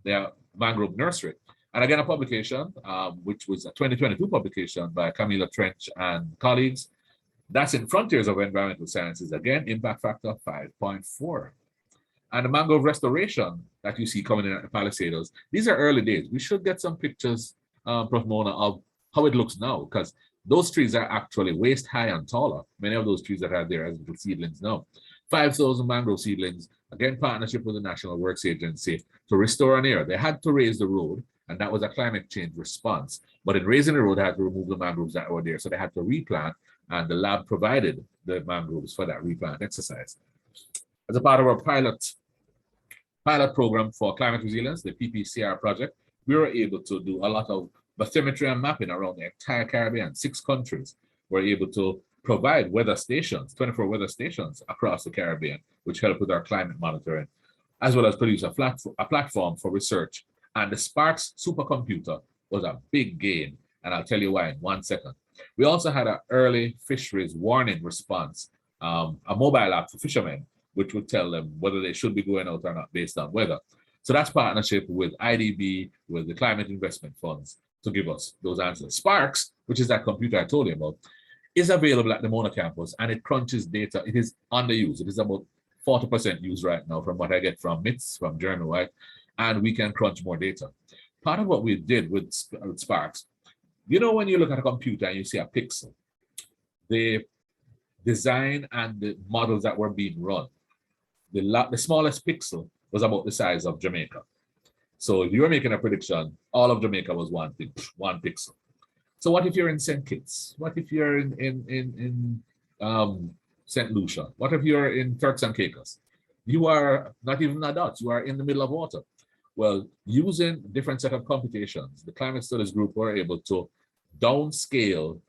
their mangrove nursery. And again, a publication, which was a 2022 publication by Camila Trench and colleagues, That's in Frontiers of Environmental Sciences, again, impact factor 5.4. And the mangrove restoration that you see coming in at the Palisados, these are early days. We should get some pictures, Prof. Mona, of how it looks now, because those trees are actually waist high and taller. Many of those trees that are there as little seedlings now. 5,000 mangrove seedlings, again, partnership with the National Works Agency to restore an area. They had to raise the road, and that was a climate change response. But in raising the road, they had to remove the mangroves that were there. So they had to replant, and the lab provided the mangroves for that replant exercise. As a part of our pilot program for climate resilience, the PPCR project, we were able to do a lot of bathymetry and mapping around the entire Caribbean. 6 countries were able to provide weather stations, 24 weather stations across the Caribbean, which help with our climate monitoring, as well as produce a platform for research. And the Sparks supercomputer was a big gain, and I'll tell you why in 1 second. We also had an early fisheries warning response, a mobile app for fishermen, which would tell them whether they should be going out or not based on weather. So that's partnership with IDB, with the climate investment funds to give us those answers. Sparks, which is that computer I told you about, is available at the Mona campus, and it crunches data. It is underused. It is about 40% used right now from what I get from MITS, from Jeremy White, and we can crunch more data. Part of what we did with Sparks, you know, when you look at a computer and you see a pixel, the design and the models that were being run, the smallest pixel was about the size of Jamaica. So if you were making a prediction, all of Jamaica was one thing, 1 pixel. So what if you're in St. Kitts? What if you're in St. Lucia? What if you're in Turks and Caicos? You are not even adults, you are in the middle of water. Well, using different set of computations, the climate studies group were able to downscale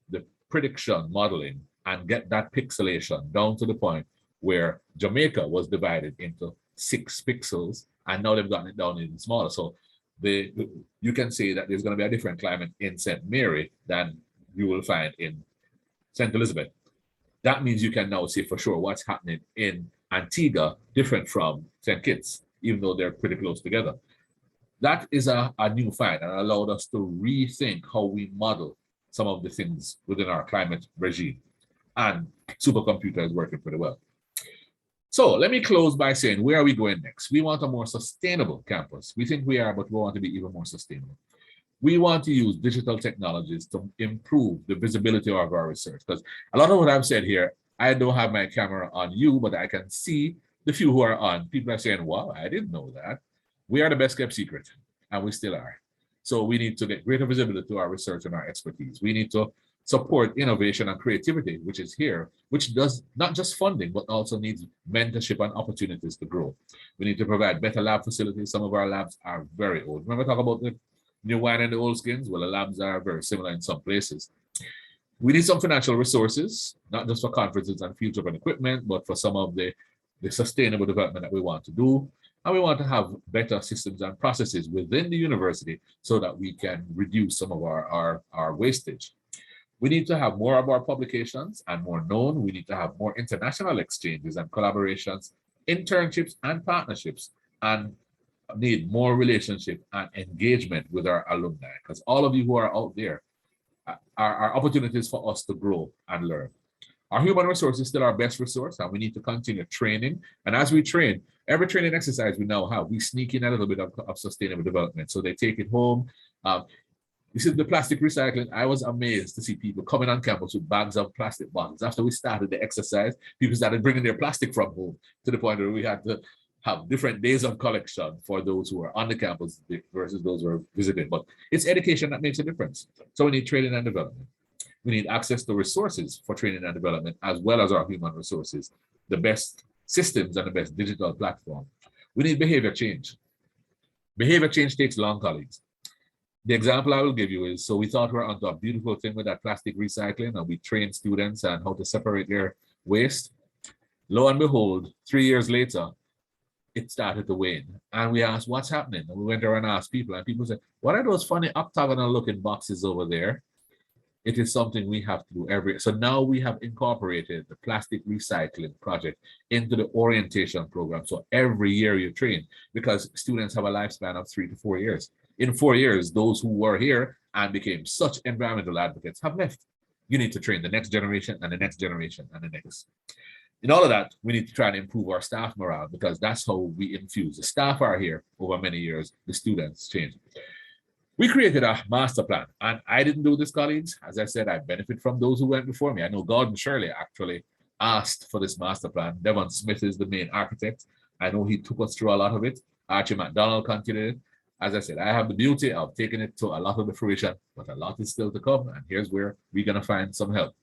the prediction modeling and get that pixelation down to the point where Jamaica was divided into 6 pixels, and now they've gotten it down even smaller. So you can say that there's going to be a different climate in St. Mary than you will find in St. Elizabeth. That means you can now say for sure what's happening in Antigua different from St. Kitts, even though they're pretty close together. That is a new find, and allowed us to rethink how we model some of the things within our climate regime. And supercomputer is working pretty well. So let me close by saying, where are we going next? We want a more sustainable campus. We think we are, but we want to be even more sustainable. We want to use digital technologies to improve the visibility of our research. Because a lot of what I've said here, I don't have my camera on you, but I can see the few who are on. People are saying, wow, I didn't know that. We are the best kept secret, and we still are. So we need to get greater visibility to our research and our expertise. We need to support innovation and creativity, which is here, which does not just funding, but also needs mentorship and opportunities to grow. We need to provide better lab facilities. Some of our labs are very old. Remember talk about the new wine and the old skins? Well, the labs are very similar in some places. We need some financial resources, not just for conferences and field trip and equipment, but for some of the sustainable development that we want to do. And we want to have better systems and processes within the university so that we can reduce some of our wastage. We need to have more of our publications and more known. We need to have more international exchanges and collaborations, internships and partnerships, and need more relationship and engagement with our alumni, because all of you who are out there are opportunities for us to grow and learn. Our human resource is still our best resource, and we need to continue training. And as we train, every training exercise we now have, we sneak in a little bit of sustainable development. So they take it home. This is the plastic recycling. I was amazed to see people coming on campus with bags of plastic bottles. After we started the exercise, people started bringing their plastic from home to the point where we had to have different days of collection for those who are on the campus versus those who are visiting. But it's education that makes a difference. So we need training and development. We need access to resources for training and development, as well as our human resources, the best systems and the best digital platform. We need behavior change. Behavior change takes long, colleagues. The example I will give you is, so we thought we were onto a beautiful thing with that plastic recycling, and we trained students on how to separate their waste. Lo and behold, 3 years later, it started to wane. And we asked, what's happening? And we went around and asked people, and people said, what are those funny octagonal looking boxes over there? It is something we have to do so now we have incorporated the plastic recycling project into the orientation program. So every year you train, because students have a lifespan of 3 to 4 years. In 4 years, those who were here and became such environmental advocates have left. you need to train the next generation and the next generation and the next. In all of that, we need to try and improve our staff morale because that's how we infuse. The staff are here over many years, the students change. We created a master plan, and I didn't do this, colleagues. As I said, I benefit from those who went before me. I know Gordon Shirley actually asked for this master plan. Devon Smith is the main architect. I know he took us through a lot of it. Archie McDonald continued. As I said, I have the beauty of taking it to a lot of the fruition, but a lot is still to come. And here's where we're going to find some help.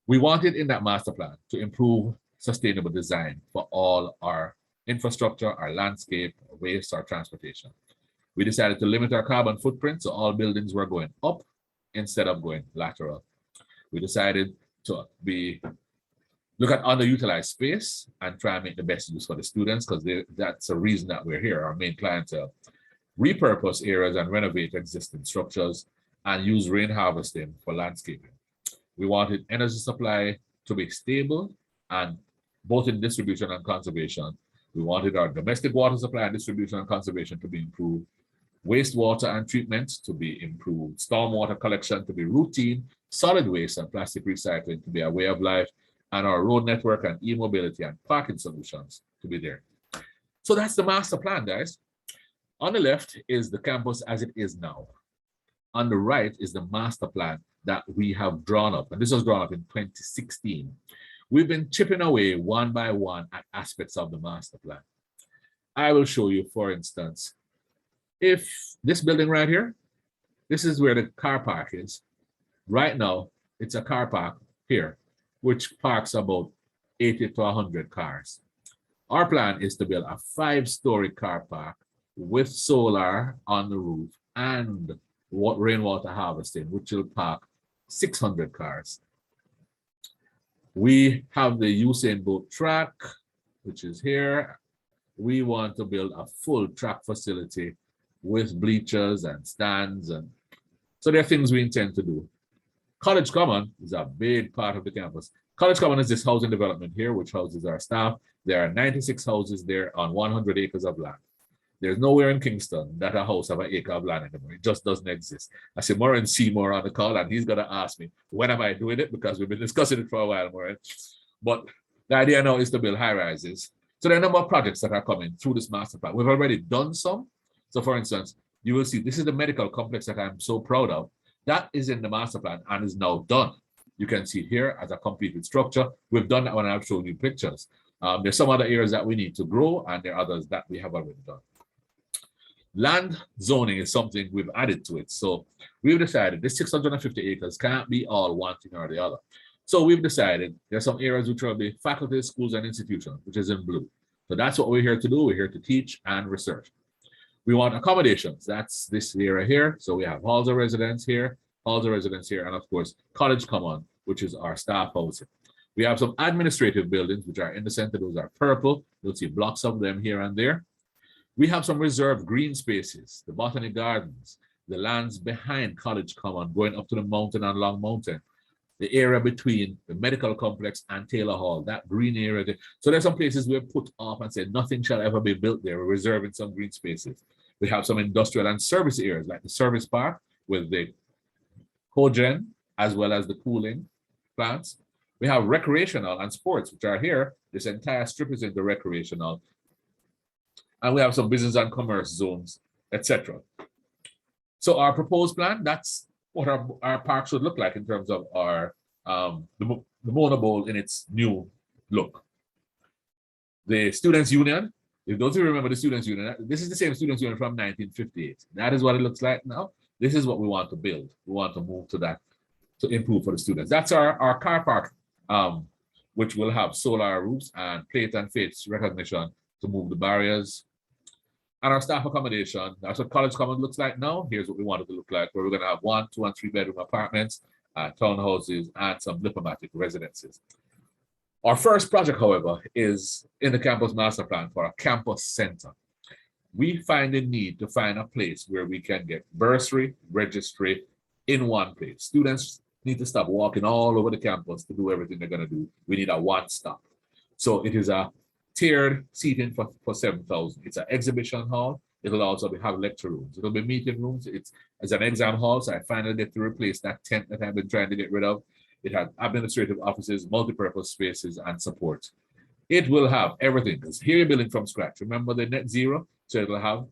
We wanted in that master plan to improve sustainable design for all our infrastructure, our landscape, our waste, our transportation. We decided to limit our carbon footprint, so all buildings were going up instead of going lateral. We decided to look at underutilized space and try and make the best use for the students because that's the reason that we're here. Our main clientele. Repurpose areas and renovate existing structures and use rain harvesting for landscaping. We wanted energy supply to be stable and both in distribution and conservation. We wanted our domestic water supply and distribution and conservation to be improved, wastewater and treatment to be improved, stormwater collection to be routine, solid waste and plastic recycling to be a way of life, and our road network and e-mobility and parking solutions to be there. So that's the master plan, guys. On the left is the campus as it is now. On the right is the master plan that we have drawn up, and this was drawn up in 2016. We've been chipping away one by one at aspects of the master plan. I will show you, for instance, if this building right here, this is where the car park is. Right now, it's a car park here, which parks about 80 to 100 cars. Our plan is to build a 5-story car park with solar on the roof and rainwater harvesting, which will park 600 cars. We have the Usain Bolt track, which is here. We want to build a full track facility with bleachers and stands. And so there are things we intend to do. College Common is a big part of the campus. College Common is this housing development here, which houses our staff. There are 96 houses there on 100 acres of land. There's nowhere in Kingston that a house have an acre of land anymore. It just doesn't exist. I see Maureen Seymour on the call, and he's gonna ask me, when am I doing it? Because we've been discussing it for a while, Maureen. But the idea now is to build high rises. So there are a number of projects that are coming through this master plan. We've already done some. So for instance, you will see this is the medical complex that I'm so proud of. That is in the master plan and is now done. You can see it here as a completed structure. We've done that when I've shown you pictures. There's some other areas that we need to grow, and there are others that we have already done. Land zoning is something we've added to it. So we've decided this 650 acres can't be all one thing or the other. So we've decided there's some areas which will be faculty, schools, and institutions, which is in blue. So that's what we're here to do. We're here to teach and research. We want accommodations. That's this area here. So we have halls of residence here, and of course, College Common, which is our staff housing. We have some administrative buildings, which are in the center. Those are purple. You'll see blocks of them here and there. We have some reserved green spaces, the Botany Gardens, the lands behind College Common, going up to the mountain and Long Mountain, the area between the medical complex and Taylor Hall, that green area there. So there's some places we've put off and said nothing shall ever be built there. We're reserving some green spaces. We have some industrial and service areas like the service park with the cogen as well as the cooling plants. We have recreational and sports, which are here. This entire strip is in the recreational. And we have some business and commerce zones, etc. So our proposed plan, that's what our park should look like in terms of our the Mona Bowl in its new look. The Students' Union, if those who remember the Students' Union, this is the same Students' Union from 1958. That is what it looks like now. This is what we want to build. We want to move to that to improve for the students. That's our car park, which will have solar roofs and plate and face recognition to move the barriers. And our staff accommodation, that's what College Common looks like now. Here's what we want it to look like, where we're going to have 1, 2, and 3 bedroom apartments, townhouses, and some diplomatic residences. Our first project, however, is in the campus master plan for a campus center. We find the need to find a place where we can get bursary, registry in one place. Students need to stop walking all over the campus to do everything they're going to do. We need a one-stop. So it is a tiered seating for 7,000. It's an exhibition hall. It'll also have lecture rooms. It'll be meeting rooms. It's as an exam hall, so I finally get to replace that tent that I've been trying to get rid of. It had administrative offices, multi-purpose spaces, and support. It will have everything, because here you're building from scratch. Remember the net zero? So it'll have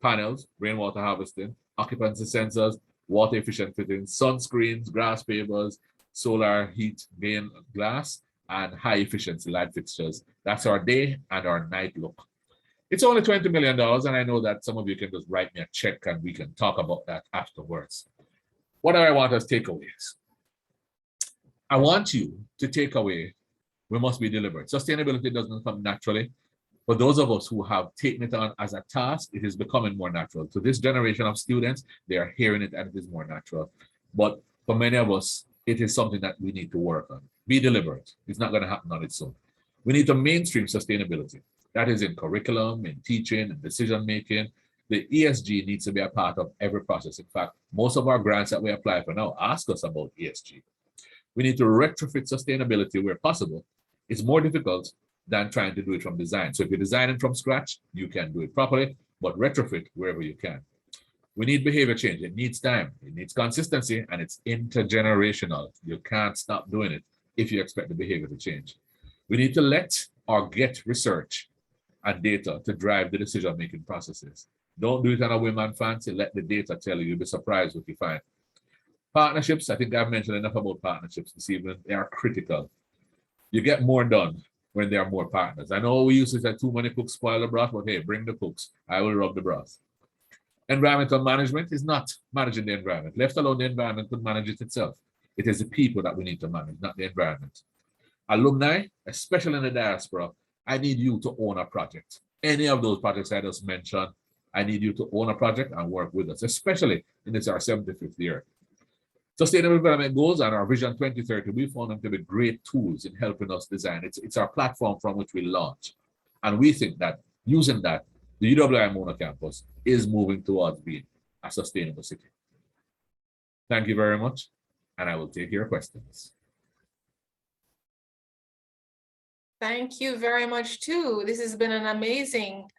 panels, rainwater harvesting, occupancy sensors, water efficient fittings, sunscreens, grass pavers, solar heat gain glass, and high efficiency light fixtures. That's our day and our night look. It's only $20 million, and I know that some of you can just write me a check and we can talk about that afterwards. What do I want as takeaways? I want you to take away, we must be deliberate. Sustainability doesn't come naturally. For those of us who have taken it on as a task, it is becoming more natural. To this generation of students, they are hearing it and it is more natural. But for many of us, it is something that we need to work on. Be deliberate. It's not going to happen on its own. We need to mainstream sustainability. That is in curriculum, in teaching, and decision-making. The ESG needs to be a part of every process. In fact, most of our grants that we apply for now ask us about ESG. We need to retrofit sustainability where possible. It's more difficult than trying to do it from design. So if you're designing from scratch, you can do it properly, but retrofit wherever you can. We need behavior change. It needs time, it needs consistency, and it's intergenerational. You can't stop doing it if you expect the behavior to change. We need to let or get research and data to drive the decision-making processes. Don't do it on a whim and fancy. Let the data tell you. You'll be surprised what you find. Partnerships, I think I've mentioned enough about partnerships this evening. They are critical. You get more done when there are more partners. I know we used to say too many cooks spoil the broth, but hey, bring the cooks. I will rub the broth. Environmental management is not managing the environment. Left alone, the environment could manage it itself. It is the people that we need to manage, not the environment. Alumni, especially in the diaspora, I need you to own a project. Any of those projects I just mentioned, I need you to own a project and work with us, especially in this our 75th year. Sustainable Development Goals and our Vision 2030, we found them to be great tools in helping us design. It's our platform from which we launch. And we think that using that, the UWI Mona campus is moving towards being a sustainable city. Thank you very much, and I will take your questions. Thank you very much too. This has been an amazing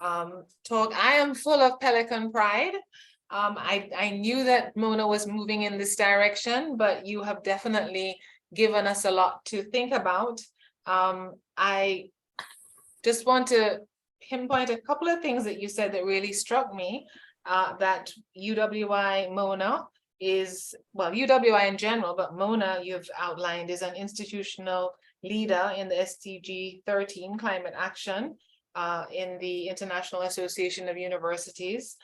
talk. I am full of Pelican pride. I knew that Mona was moving in this direction, but you have definitely given us a lot to think about. I just want to pinpoint a couple of things that you said that really struck me, that UWI Mona is, well, UWI in general, but Mona you've outlined is an institutional leader in the SDG 13 climate action in the International Association of Universities.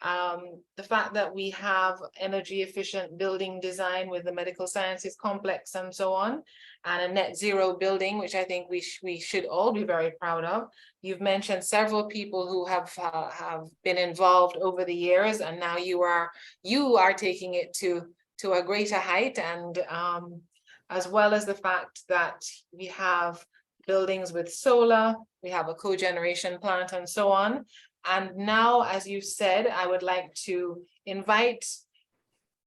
The fact that we have energy efficient building design with the medical sciences complex and so on, and a net zero building, which I think we should all be very proud of. You've mentioned several people who have been involved over the years, and now you are taking it to a greater height, and as well as the fact that we have buildings with solar, we have a cogeneration plant and so on. And now, as you said, I would like to invite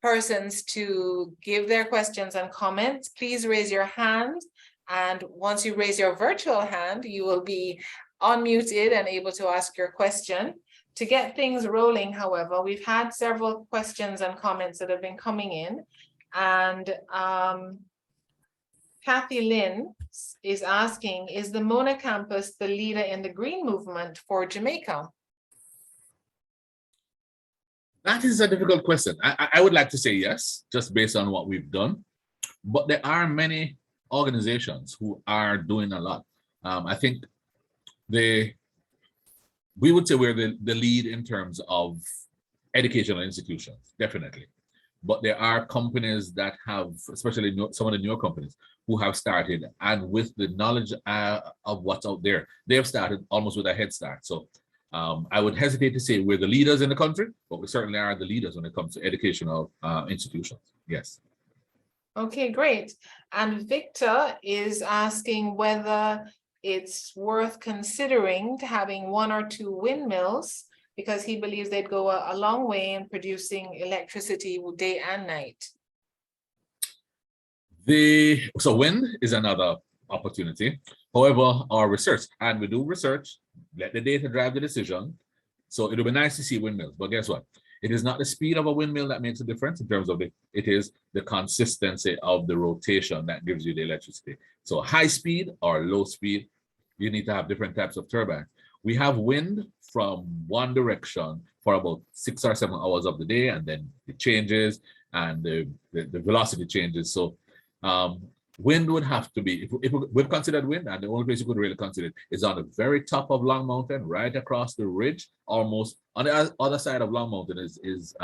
persons to give their questions and comments. Please raise your hand. And once you raise your virtual hand, you will be unmuted and able to ask your question. To get things rolling, however, we've had several questions and comments that have been coming in. And Kathy Lynn is asking, is the Mona campus the leader in the green movement for Jamaica? That is a difficult question. I would like to say yes, just based on what we've done. But there are many organizations who are doing a lot. I think we would say we're the lead in terms of educational institutions, definitely. But there are companies that have, especially some of the newer companies, who have started, and with the knowledge of what's out there, they have started almost with a head start. So I would hesitate to say we're the leaders in the country, but we certainly are the leaders when it comes to educational institutions. Yes. Okay, great. And Victor is asking whether it's worth considering having 1 or 2 windmills, because he believes they'd go a long way in producing electricity day and night. So wind is another opportunity. However, our research, and we do research, let the data drive the decision. So it would be nice to see windmills, but guess what? It is not the speed of a windmill that makes a difference in terms of it is the consistency of the rotation that gives you the electricity. So high speed or low speed, you need to have different types of turbines. We have wind from one direction for about 6 or 7 hours of the day, and then it changes and the velocity changes. So wind would have to be, if we've considered wind, and the only place you could really consider it is on the very top of Long Mountain, right across the ridge, almost on the other side of Long Mountain is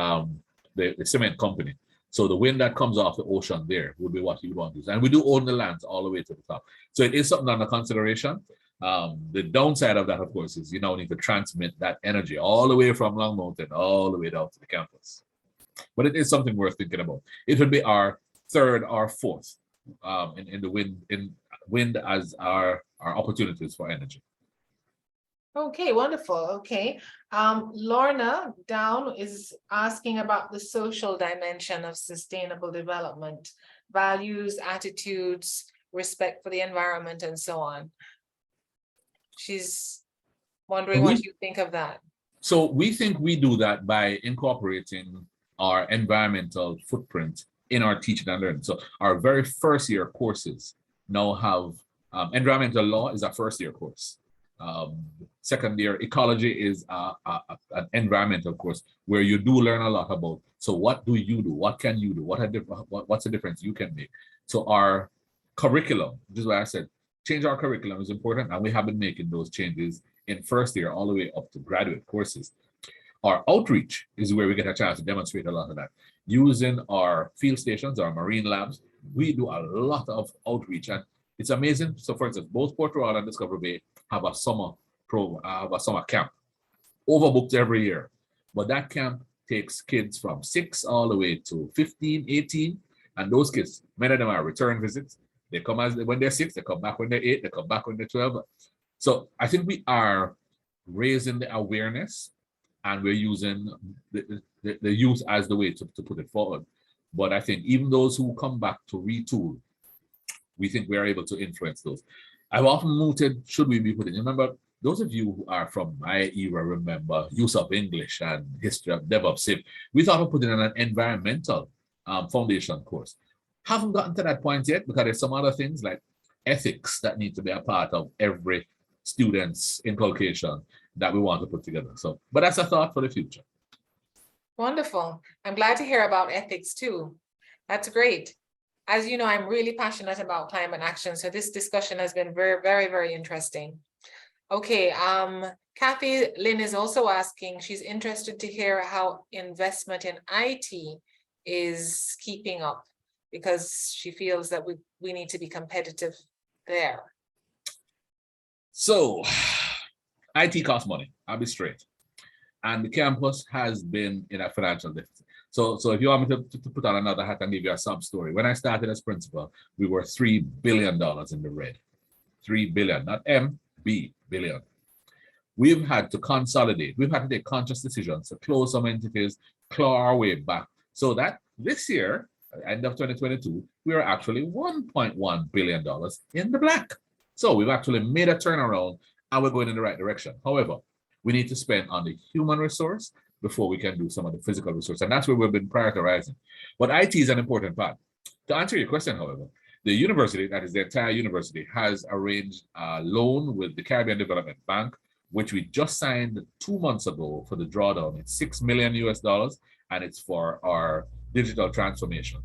the cement company. So the wind that comes off the ocean there would be what you would want to use. And we do own the lands all the way to the top. So it is something under consideration. The downside of that, of course, is you now need to transmit that energy all the way from Long Mountain, all the way down to the campus. But it is something worth thinking about. It would be our third or fourth in the wind as our opportunities for energy. Okay, wonderful. Okay. Lorna Down is asking about the social dimension of sustainable development, values, attitudes, respect for the environment, and so on. She's wondering what you think of that. So we think we do that by incorporating our environmental footprint in our teaching and learning. So our very first year courses now have environmental law is our first year course. Second year ecology is an environmental course where you do learn a lot about. So what do you do? What can you do? What's the difference you can make? So our curriculum, this is why I said change our curriculum is important, and we have been making those changes in first year all the way up to graduate courses. Our outreach is where we get a chance to demonstrate a lot of that. Using our field stations, our marine labs, we do a lot of outreach, and it's amazing. So for instance, both Port Royal and Discovery Bay have a summer camp, overbooked every year. But that camp takes kids from 6 all the way to 15, 18, and those kids, many of them are return visits. They come when they're 6, they come back when they're 8, they come back when they're 12. So I think we are raising the awareness, and we're using the youth as the way to put it forward. But I think even those who come back to retool, we think we are able to influence those. I've often noted, should we be putting, remember, those of you who are from my era remember use of English and history of DevOps. We thought of putting in an environmental foundation course. Haven't gotten to that point yet because there's some other things like ethics that need to be a part of every student's inculcation that we want to put together. So, but that's a thought for the future. Wonderful. I'm glad to hear about ethics too. That's great. As you know, I'm really passionate about climate action. So this discussion has been very, very, very interesting. Okay, Kathy Lynn is also asking, she's interested to hear how investment in IT is keeping up, because she feels that we need to be competitive there. So IT costs money, I'll be straight. And the campus has been in a financial deficit. So if you want me to put on another hat and give you a sub story, when I started as principal, we were $3 billion in the red. 3 billion, not M, B, billion. We've had to consolidate. We've had to take conscious decisions to close some entities, claw our way back. So that this year, end of 2022, we are actually $1.1 billion in the black. So we've actually made a turnaround and we're going in the right direction. However, we need to spend on the human resource before we can do some of the physical resource. And that's where we've been prioritizing. But IT is an important part. To answer your question, however, the university, that is the entire university, has arranged a loan with the Caribbean Development Bank, which we just signed 2 months ago for the drawdown. It's $6 million US, and it's for our digital transformation.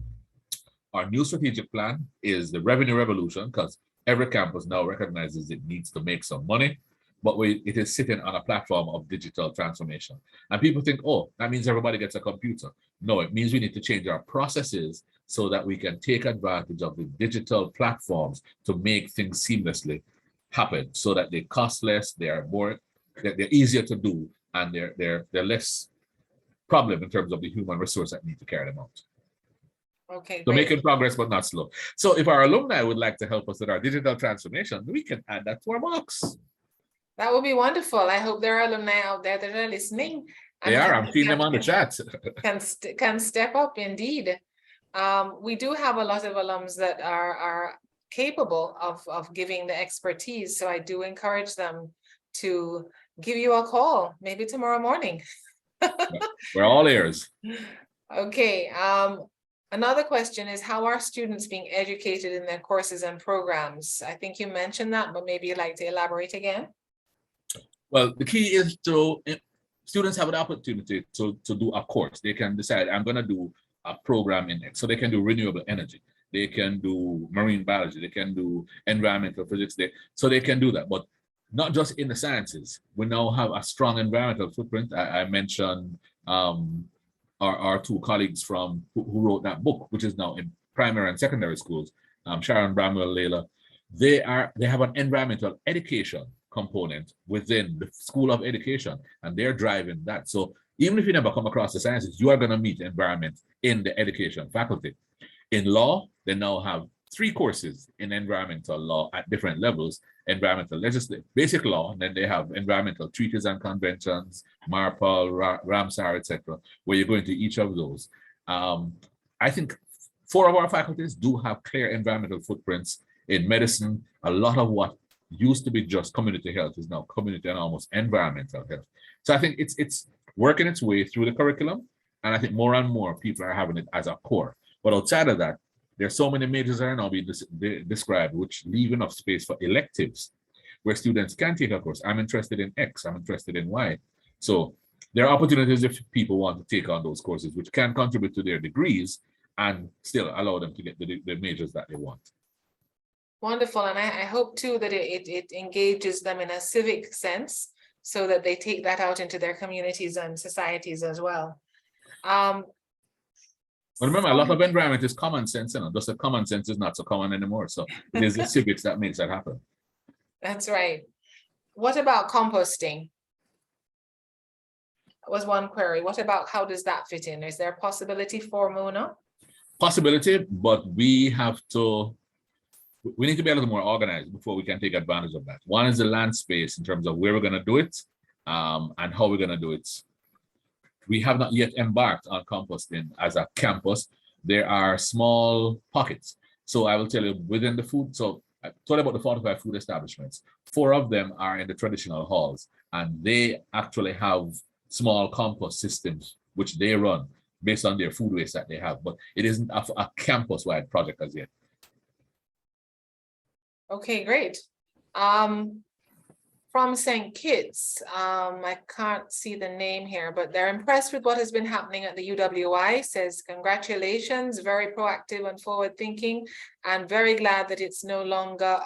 Our new strategic plan is the revenue revolution, because every campus now recognizes it needs to make some money, but it is sitting on a platform of digital transformation. And people think, oh, that means everybody gets a computer. No, it means we need to change our processes so that we can take advantage of the digital platforms to make things seamlessly happen, so that they cost less, they're easier to do, and they're less problem in terms of the human resource that need to carry them out. Okay. So making progress, but not slow. So if our alumni would like to help us with our digital transformation, we can add that to our box. That would be wonderful. I hope there are alumni out there that are listening. They are. I'm seeing them on the chat. Can step up indeed. We do have a lot of alums that are capable of giving the expertise. So I do encourage them to give you a call, maybe tomorrow morning. We're all ears. Okay, another question is, how are students being educated in their courses and programs? I think you mentioned that, but maybe you'd like to elaborate again? Well, the key is to students have an opportunity to do a course. They can decide, I'm going to do a program in X. So they can do renewable energy. They can do marine biology. They can do environmental physics. So they can do that. But not just in the sciences. We now have a strong environmental footprint. I mentioned our two colleagues from who wrote that book, which is now in primary and secondary schools, Sharon Bramwell Layla. They have an environmental education component within the School of Education, and they're driving that. So even if you never come across the sciences, you are going to meet environment in the education faculty. In law, they now have 3 courses in environmental law at different levels: environmental legislative, basic law, and then they have environmental treaties and conventions, MARPOL, Ramsar, etc., where you're going to each of those. I think 4 of our faculties do have clear environmental footprints. In medicine, a lot of what used to be just community health is now community and almost environmental health. So I think it's working its way through the curriculum, and I think more and more people are having it as a core. But outside of that, there's so many majors that are now being described, which leave enough space for electives, where students can take a course. I'm interested in X, I'm interested in Y. So there are opportunities if people want to take on those courses, which can contribute to their degrees and still allow them to get the majors that they want. Wonderful, and I hope too that it engages them in a civic sense, so that they take that out into their communities and societies as well. But remember, a lot of environment is common sense, and just that common sense is not so common anymore. So it is the civics that makes that happen. That's right. What about composting? That was one query. What about, how does that fit in? Is there a possibility for Mona? Possibility, but we need to be a little more organized before we can take advantage of that. One is the land space in terms of where we're going to do it, and how we're going to do it. We have not yet embarked on composting as a campus. There are small pockets. So I will tell you, within the food, so I told you about the 45 food establishments. 4 of them are in the traditional halls, and they actually have small compost systems, which they run based on their food waste that they have. But it isn't a campus-wide project as yet. Okay, great. From St. Kitts, I can't see the name here, but they're impressed with what has been happening at the UWI. Says congratulations, very proactive and forward thinking, and very glad that it's no longer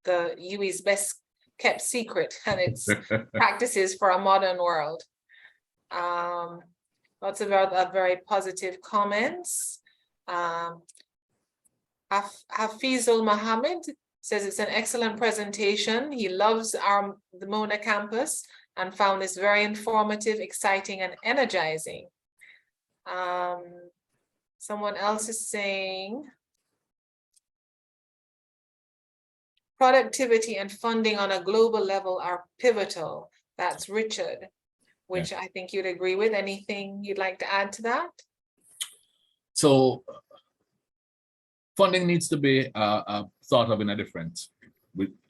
the UWI's best kept secret and its practices for a modern world. Lots of other very positive comments. Hafizul Mohammed says it's an excellent presentation. He loves the Mona campus and found this very informative, exciting, and energizing. Someone else is saying, productivity and funding on a global level are pivotal. That's Richard, which I think you'd agree with. Anything you'd like to add to that? So funding needs to be thought of in a different.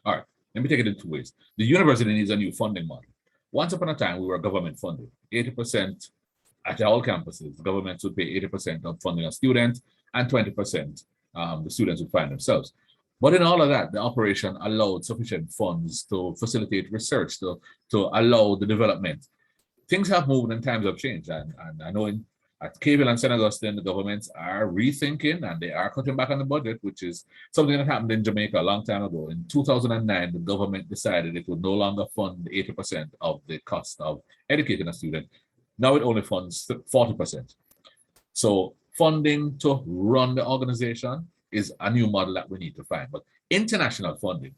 All right, let me take it in 2 ways. The university needs a new funding model. Once upon a time, we were government funded. 80% at all campuses, governments would pay 80% of funding a student, and 20% the students would find themselves. But in all of that, the operation allowed sufficient funds to facilitate research, to allow the development. Things have moved and times have changed. And I know at Cavell and St. Augustine, the governments are rethinking and they are cutting back on the budget, which is something that happened in Jamaica a long time ago. In 2009, the government decided it would no longer fund 80% of the cost of educating a student. Now it only funds 40%. So funding to run the organization is a new model that we need to find. But international funding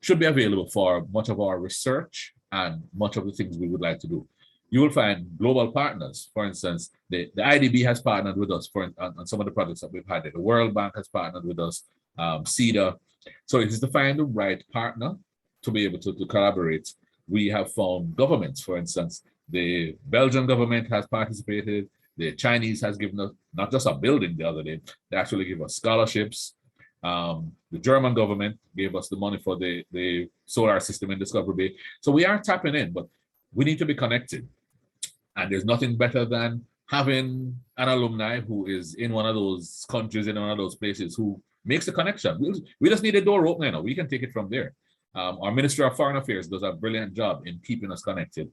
should be available for much of our research and much of the things we would like to do. You will find global partners. For instance, the IDB has partnered with us on some of the projects that we've had. The World Bank has partnered with us, CEDA. So it is to find the right partner to be able to collaborate. We have found governments, for instance, the Belgian government has participated. The Chinese has given us not just a building the other day, they actually give us scholarships. The German government gave us the money for the solar system in Discovery Bay. So we are tapping in, but we need to be connected. And there's nothing better than having an alumni who is in one of those countries, in one of those places, who makes the connection. We just need a door opener now. We can take it from there. Our Ministry of Foreign Affairs does a brilliant job in keeping us connected.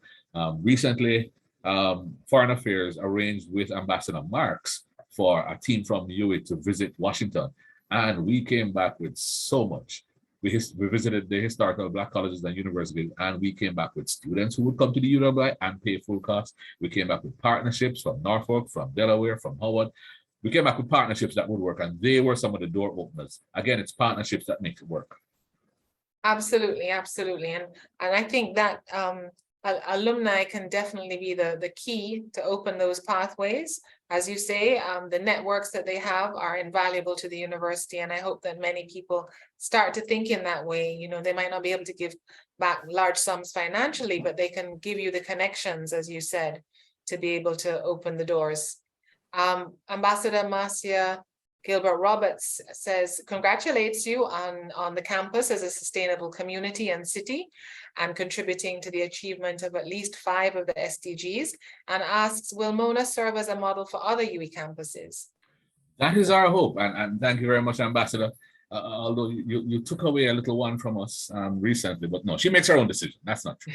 Recently, Foreign Affairs arranged with Ambassador Marks for a team from UWI to visit Washington. And we came back with so much. We visited the historical Black colleges and universities, and we came back with students who would come to the UWI and pay full cost. We came back with partnerships from Norfolk, from Delaware, from Howard. We came back with partnerships that would work, and they were some of the door openers. Again, it's partnerships that make it work. Absolutely, absolutely. And I think that alumni can definitely be the key to open those pathways. As you say, the networks that they have are invaluable to the university. And I hope that many people start to think in that way. You know, they might not be able to give back large sums financially, but they can give you the connections, as you said, to be able to open the doors. Ambassador Marcia Gilbert Roberts says, congratulates you on the campus as a sustainable community and city and contributing to the achievement of at least 5 of the SDGs, and asks, will Mona serve as a model for other UWI campuses? That is our hope, and thank you very much, Ambassador. Although you took away a little one from us recently, but no, she makes her own decision. That's not true.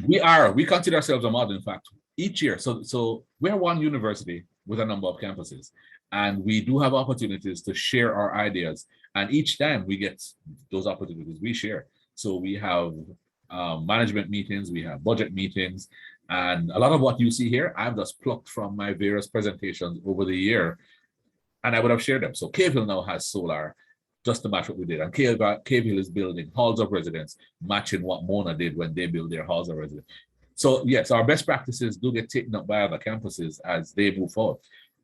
We consider ourselves a model, in fact, each year. So we're one university with a number of campuses, and we do have opportunities to share our ideas. And each time we get those opportunities, we share. So we have management meetings, we have budget meetings, and a lot of what you see here, I've just plucked from my various presentations over the year, and I would have shared them. So Cave Hill now has solar, just to match what we did. And Cave Hill is building halls of residence, matching what Mona did when they built their halls of residence. So yes, our best practices do get taken up by other campuses as they move forward.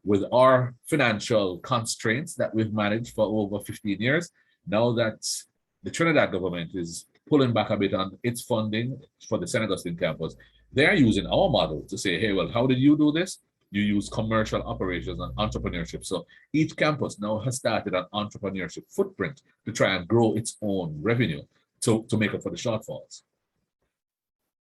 With our financial constraints that we've managed for over 15 years, now that the Trinidad government is pulling back a bit on its funding for the St. Augustine campus, they're using our model to say, hey, well, how did you do this? You use commercial operations and entrepreneurship. So each campus now has started an entrepreneurship footprint to try and grow its own revenue to make up for the shortfalls.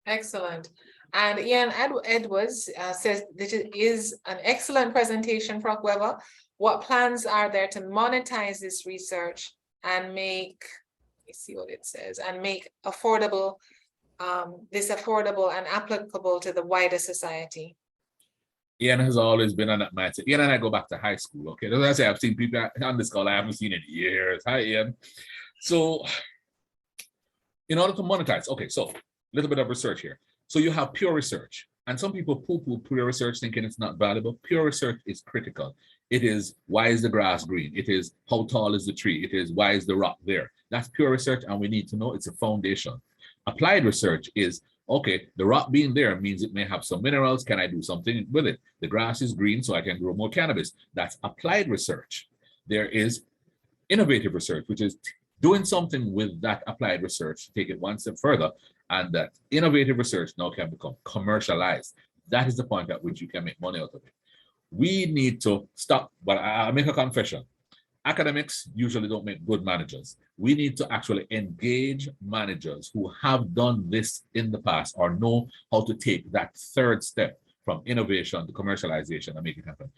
Excellent. And Ian Edwards says this is an excellent presentation, Prof. Weber. What plans are there to monetize this research and make, let me see what it says, and make affordable, this affordable and applicable to the wider society? Ian has always been on that mindset. Ian and I go back to high school, okay? As I say, I've seen people on this call I haven't seen in years. Hi, Ian. So in order to monetize, okay, so a little bit of research here. So you have pure research, and some people poo-poo pure research thinking it's not valuable. Pure research is critical. It is, why is the grass green? It is, how tall is the tree? It is, why is the rock there? That's pure research, and we need to know it's a foundation. Applied research is, okay, the rock being there means it may have some minerals. Can I do something with it? The grass is green, so I can grow more cannabis. That's applied research. There is innovative research, which is doing something with that applied research, take it one step further, and that innovative research now can become commercialized. That is the point at which you can make money out of it. We need to stop, but I'll make a confession. Academics usually don't make good managers. We need to actually engage managers who have done this in the past or know how to take that third step from innovation to commercialization and make it happen.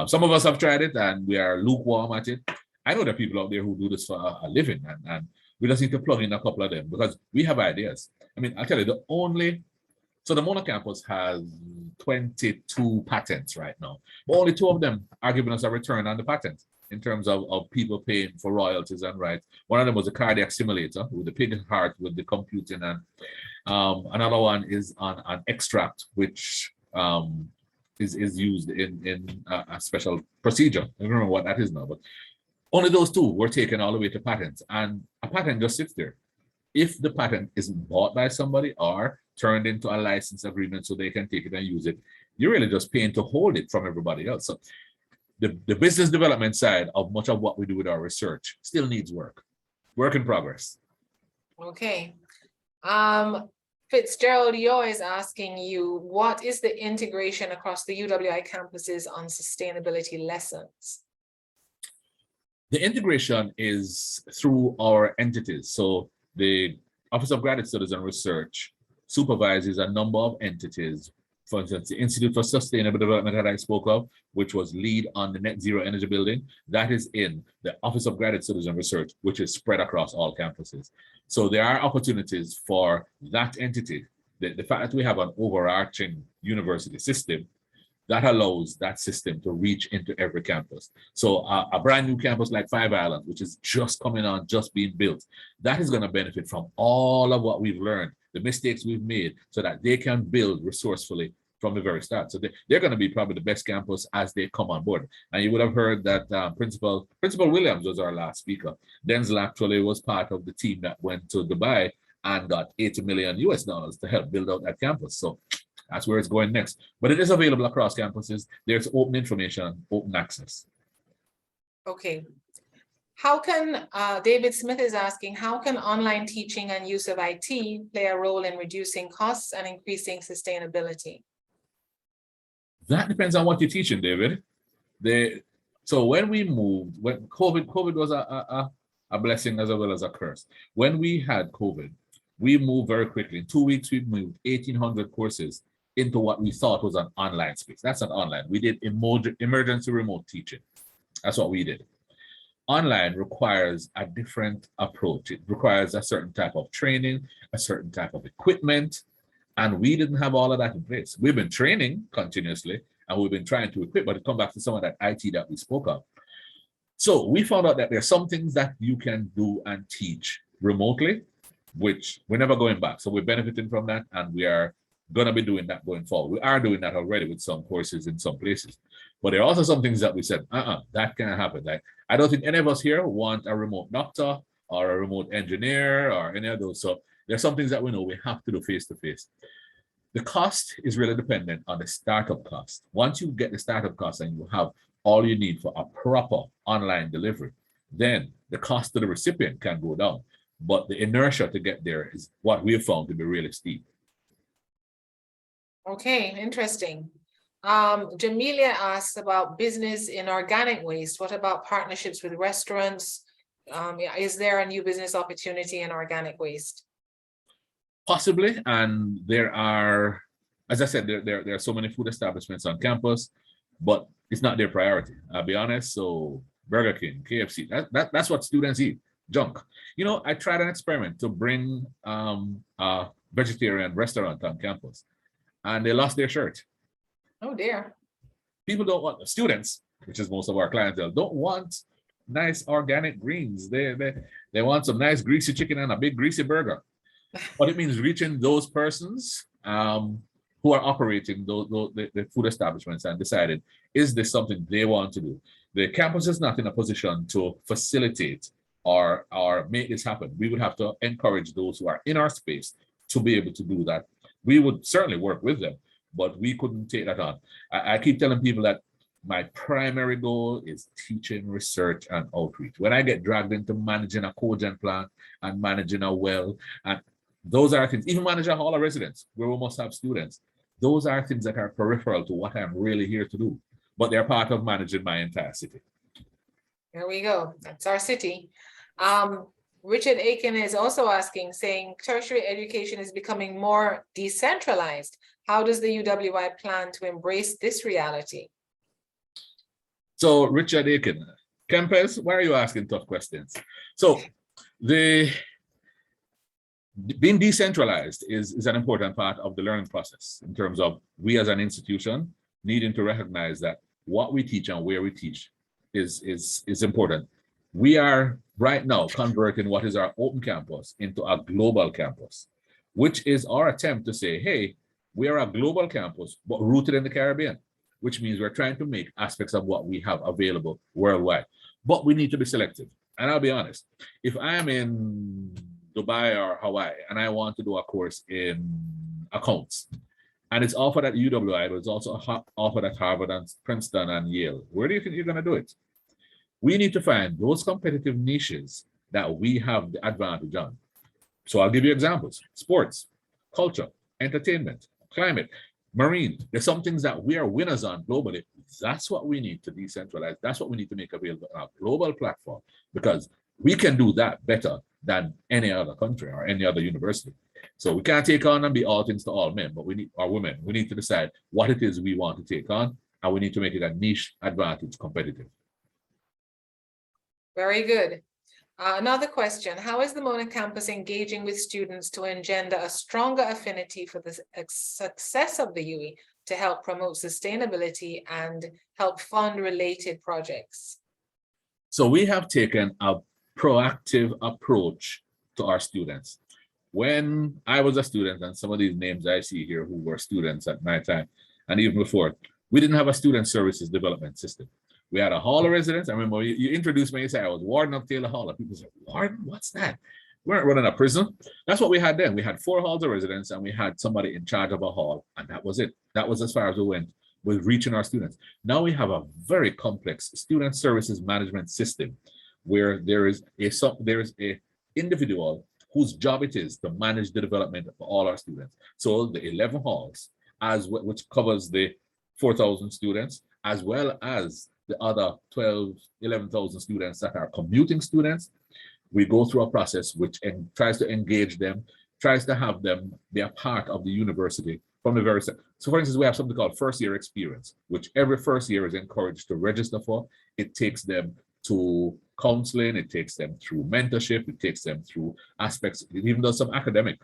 Some of us have tried it and we are lukewarm at it. I know there are people out there who do this for a living, and we just need to plug in a couple of them because we have ideas. I mean, I'll tell you, so the Mona campus has 22 patents right now, but only 2 of them are giving us a return on the patent in terms of people paying for royalties and rights. One of them was a cardiac simulator with the pig heart with the computing, and another one is on an extract, which is used in a special procedure. I don't remember what that is now, but only those 2 were taken all the way to patents, and a patent just sits there. If the patent isn't bought by somebody or turned into a license agreement so they can take it and use it, you're really just paying to hold it from everybody else. So the business development side of much of what we do with our research still needs work in progress. Okay. Fitzgerald Yo is asking you, what is the integration across the UWI campuses on sustainability lessons? The integration is through our entities. So the Office of Graduate Studies and Research supervises a number of entities. For instance, the Institute for Sustainable Development that I spoke of, which was lead on the Net Zero Energy Building, that is in the Office of Graduate Studies and Research, which is spread across all campuses. So there are opportunities for that entity. The fact that we have an overarching university system that allows that system to reach into every campus. So a brand new campus like Five Islands, which is just coming on, just being built, that is going to benefit from all of what we've learned, the mistakes we've made, so that they can build resourcefully from the very start. So they're going to be probably the best campus as they come on board. And you would have heard that Principal Williams was our last speaker. Denzel actually was part of the team that went to Dubai and got $80 million to help build out that campus. So that's where it's going next. But it is available across campuses. There's open information, open access. Okay. How can, David Smith is asking, how can online teaching and use of IT play a role in reducing costs and increasing sustainability? That depends on what you're teaching, David. So when we moved, when COVID was a blessing as well as a curse. When we had COVID, we moved very quickly. In 2 weeks, we moved 1,800 courses into what we thought was an online space. That's not online. We did emergency remote teaching. That's what we did. Online requires a different approach. It requires a certain type of training, a certain type of equipment, and we didn't have all of that in place. We've been training continuously, and we've been trying to equip, but to come back to some of that IT that we spoke of. So we found out that there are some things that you can do and teach remotely, which we're never going back. So we're benefiting from that, and we are going to be doing that going forward. We are doing that already with some courses in some places. But there are also some things that we said, that can't happen. Like, I don't think any of us here want a remote doctor or a remote engineer or any of those. So there's some things that we know we have to do face-to-face. The cost is really dependent on the startup cost. Once you get the startup cost and you have all you need for a proper online delivery, then the cost to the recipient can go down. But the inertia to get there is what we have found to be really steep. Okay, interesting. Jamelia asks about business in organic waste. What about partnerships with restaurants? Is there a new business opportunity in organic waste? Possibly, and there are, as I said, there are so many food establishments on campus, but it's not their priority. I'll be honest. So Burger King, KFC, that's what students eat, junk. You know, I tried an experiment to bring a vegetarian restaurant on campus, and they lost their shirt. Oh dear. People don't want, students, which is most of our clientele, don't want nice organic greens. They want some nice greasy chicken and a big greasy burger. But it means reaching those persons who are operating the food establishments and decided, is this something they want to do? The campus is not in a position to facilitate or make this happen. We would have to encourage those who are in our space to be able to do that. We would certainly work with them, but we couldn't take that on. I keep telling people that my primary goal is teaching, research, and outreach. When I get dragged into managing a cogen plant and managing a well, and those are things, even managing a hall of residence where we must have students, those are things that are peripheral to what I'm really here to do, but they're part of managing my entire city. There we go. That's our city. Richard Aiken is also asking, saying tertiary education is becoming more decentralized. How does the UWI plan to embrace this reality? So Richard Aiken, Kempes, why are you asking tough questions? So being decentralized is an important part of the learning process in terms of we as an institution needing to recognize that what we teach and where we teach is important. We are right now converting what is our open campus into a global campus, which is our attempt to say, hey, we are a global campus, but rooted in the Caribbean, which means we're trying to make aspects of what we have available worldwide. But we need to be selective. And I'll be honest, if I'm in Dubai or Hawaii and I want to do a course in accounts, and it's offered at UWI, but it's also offered at Harvard and Princeton and Yale, where do you think you're going to do it? We need to find those competitive niches that we have the advantage on. So I'll give you examples: sports, culture, entertainment, climate. marine. There's some things that we are winners on globally. That's what we need to decentralize. That's what we need to make available on a global platform, because we can do that better than any other country or any other university. So we can't take on and be all things to all men, but we need our women. We need to decide what it is we want to take on, and we need to make it a niche advantage competitive. Very good. Another question, how is the Mona campus engaging with students to engender a stronger affinity for the success of the UWI to help promote sustainability and help fund related projects? So we have taken a proactive approach to our students. When I was a student, and some of these names I see here who were students at my time, and even before, we didn't have a student services development system. We had a hall of residence. I remember you introduced me, you said I was warden of Taylor Hall. And people said, warden, what's that? We weren't running a prison. That's what we had then. We had 4 halls of residence, and we had somebody in charge of a hall, and that was it. That was as far as we went with reaching our students. Now we have a very complex student services management system where there is a individual whose job it is to manage the development of all our students. So the 11 halls, which covers the 4,000 students, as well as the other 11,000 students that are commuting students, we go through a process which tries to engage them, tries to have them be a part of the university from the very start. So for instance, we have something called first year experience, which every first year is encouraged to register for. It takes them to counseling, it takes them through mentorship, it takes them through aspects, it even does some academic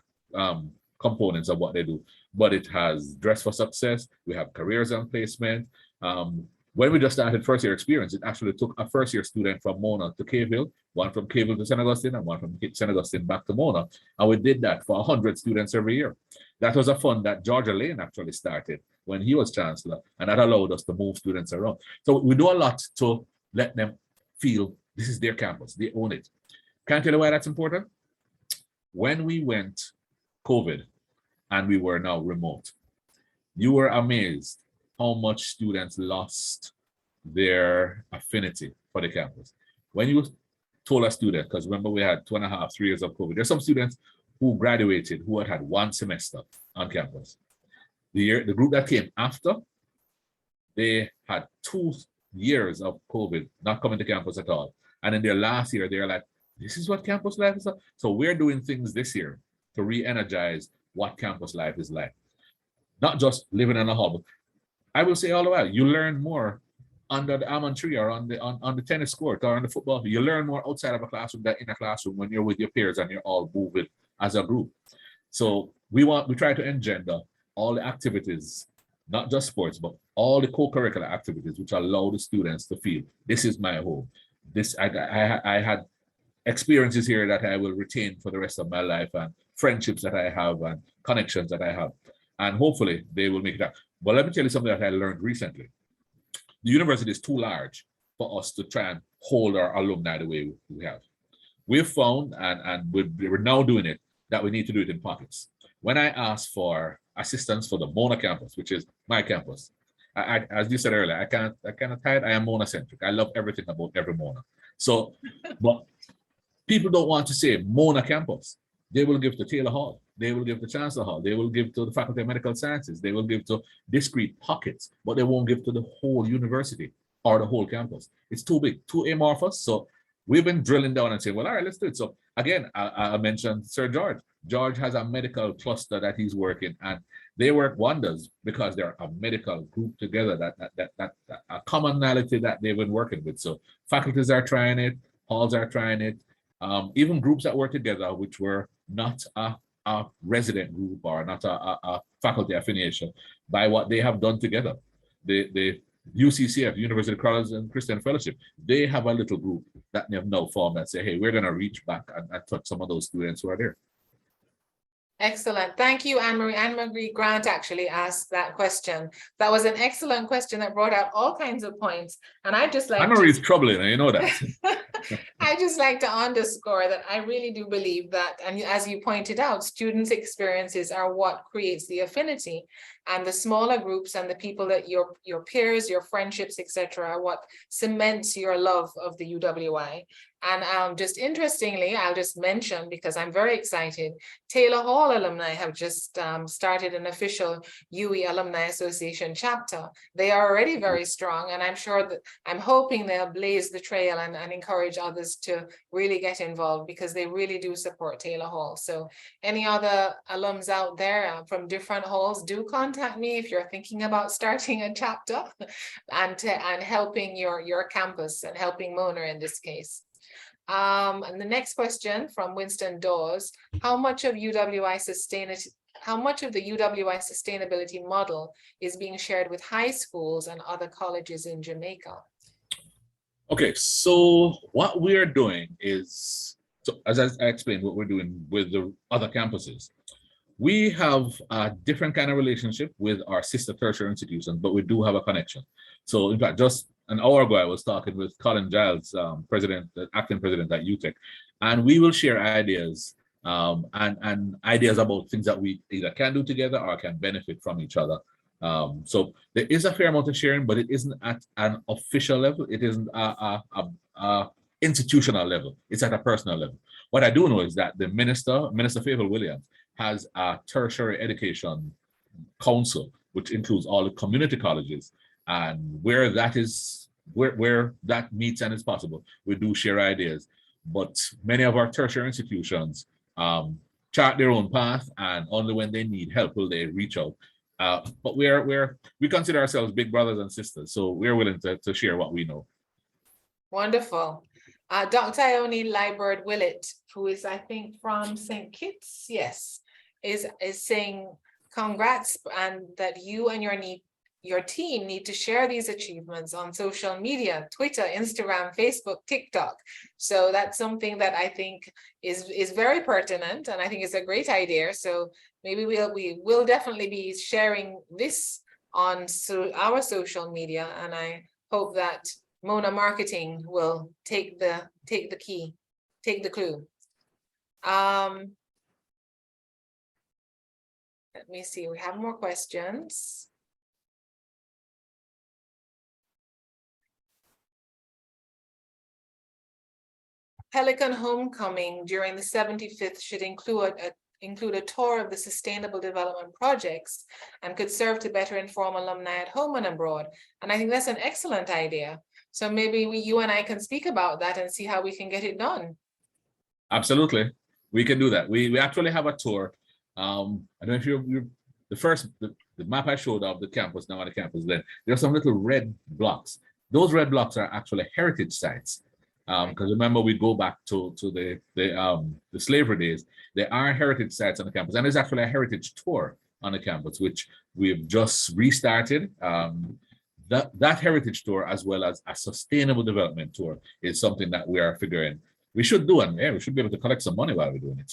components of what they do, but it has Dress for Success, we have careers and placement. When we just started first year experience, it actually took a first year student from Mona to Caveville, one from Caveville to St. Augustine, and one from St. Augustine back to Mona. And we did that for 100 students every year. That was a fund that Georgia Lane actually started when he was chancellor, and that allowed us to move students around. So we do a lot to let them feel this is their campus, they own it. Can't tell you why that's important. When we went COVID and we were now remote, you were amazed how much students lost their affinity for the campus. When you told a student, because remember we had 2.5, 3 years of COVID, there's some students who graduated who had 1 semester on campus. The group that came after, they had 2 years of COVID, not coming to campus at all. And in their last year, they're like, this is what campus life is like. So we're doing things this year to re-energize what campus life is like. Not just living in a hall, but I will say all the while, you learn more under the almond tree or on the tennis court or on the football field. You learn more outside of a classroom than in a classroom when you're with your peers and you're all moving as a group. So we try to engender all the activities, not just sports, but all the co-curricular activities which allow the students to feel this is my home. I had experiences here that I will retain for the rest of my life, and friendships that I have and connections that I have. And hopefully they will make it up. But let me tell you something that I learned recently. The university is too large for us to try and hold our alumni the way we have. We've found, and we're now doing it, that we need to do it in pockets. When I asked for assistance for the Mona campus, which is my campus, as you said earlier, I cannot hide, I am Mona-centric. I love everything about every Mona. So, but people don't want to say Mona campus. They will give to Taylor Hall. They will give to Chancellor Hall. They will give to the Faculty of Medical Sciences. They will give to discrete pockets, but they won't give to the whole university or the whole campus. It's too big, too amorphous. So we've been drilling down and saying, well, all right, let's do it. So again, I mentioned Sir George. George has a medical cluster that he's working, and they work wonders because they're a medical group together, that a commonality that they've been working with. So faculties are trying it, halls are trying it, even groups that work together, which were not a resident group or not a faculty affiliation, by what they have done together. The UCCF, University College and Christian Fellowship, they have a little group that they have now formed that say, hey, we're going to reach back and touch some of those students who are there. Excellent. Thank you, Anne-Marie. Anne-Marie Grant actually asked that question. That was an excellent question that brought out all kinds of points. And I just like Anne-Marie is troubling, you know that. I just like to underscore that I really do believe that, and as you pointed out, students' experiences are what creates the affinity. And the smaller groups and the people that your peers, your friendships, etc., are what cements your love of the UWI. And just interestingly, I'll just mention, because I'm very excited, Taylor Hall alumni have just started an official UE Alumni Association chapter. They are already very strong, and I'm sure that I'm hoping they'll blaze the trail and encourage others to really get involved, because they really do support Taylor Hall. So any other alums out there from different halls, do contact me if you're thinking about starting a chapter and helping your campus and helping Mona in this case. And the next question from Winston Dawes: how much of the UWI sustainability model is being shared with high schools and other colleges in Jamaica? Okay, so what we are doing is, so as I explained, what we're doing with the other campuses, we have a different kind of relationship with our sister tertiary institutions, but we do have a connection. So in fact, just an hour ago, I was talking with Colin Giles, acting president at UTEC, and we will share ideas and ideas about things that we either can do together or can benefit from each other. So there is a fair amount of sharing, but it isn't at an official level. It isn't a institutional level. It's at a personal level. What I do know is that the Minister Favour Williams, has a tertiary education council, which includes all the community colleges, and where that meets and is possible, we do share ideas. But many of our tertiary institutions chart their own path, and only when they need help will they reach out. But we consider ourselves big brothers and sisters, so we're willing to share what we know. Wonderful. Dr. Ione Liebert Willett, who is, I think, from St. Kitts, yes, is saying congrats, and that you and your team need to share these achievements on social media, Twitter, Instagram, Facebook, TikTok. So that's something that I think is very pertinent, and I think it's a great idea. So maybe we will definitely be sharing this on our social media, and I hope that Mona Marketing will take the clue. Let me see, we have more questions. Pelican Homecoming during the 75th should include a tour of the sustainable development projects and could serve to better inform alumni at home and abroad. And I think that's an excellent idea. So maybe you and I can speak about that and see how we can get it done. Absolutely, we can do that. We actually have a tour. I don't know if you're the map I showed of the campus, now on the campus, then there's some little red blocks. Those red blocks are actually heritage sites. Because remember, we go back to the slavery days. There are heritage sites on the campus, and there's actually a heritage tour on the campus, which we've just restarted. That heritage tour, as well as a sustainable development tour, is something that we are figuring we should do, and we should be able to collect some money while we're doing it.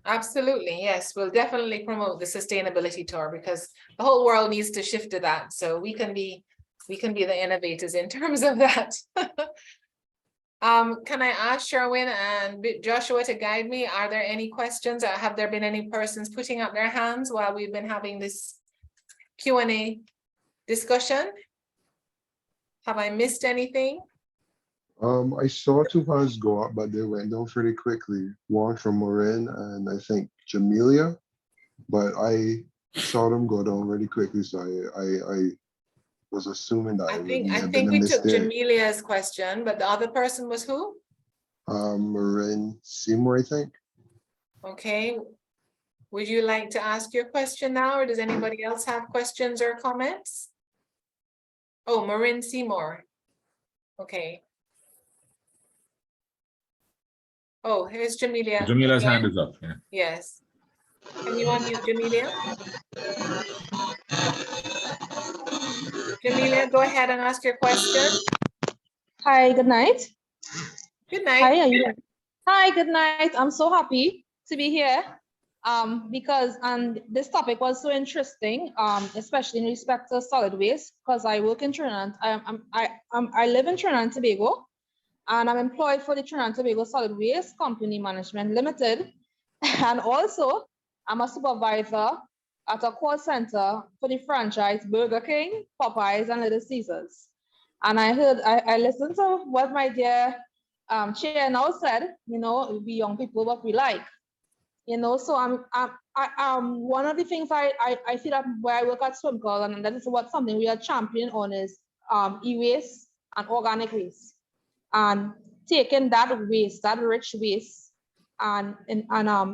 Absolutely, yes. We'll definitely promote the sustainability tour, because the whole world needs to shift to that. So we can be the innovators in terms of that. Can I ask Sherwin and Joshua to guide me? Are there any questions, or have there been any persons putting up their hands while we've been having this Q&A discussion? Have I missed anything? I saw two hands go up, but they went down pretty quickly. One from Maureen and I think Jamelia, but I saw them go down really quickly, so I was assuming that I think we took Jamelia's question, but the other person was who? Maureen Seymour, I think. Okay. Would you like to ask your question now, or does anybody else have questions or comments? Oh, Maureen Seymour. Okay. Oh, here's Jamelia. Jamelia's hand is up. Yeah. Yes. Can you unmute Jamelia? Jamelia, go ahead and ask your question. Hi, good night. Good night. Hi, good night. I'm so happy to be here because this topic was so interesting, especially in respect to solid waste, because I work in Trinidad. I live in Trinidad and Tobago, and I'm employed for the Trinidad and Tobago Solid Waste Company Management Limited. And also, I'm a supervisor at a call center for the franchise Burger King, Popeyes, and Little Caesars. And I listened to what my dear chair now said, we young people, what we like. So one of the things I feel that where I work at Swimcall, and that is something we are championing on is e-waste and organic waste. And taking that waste, that rich waste, and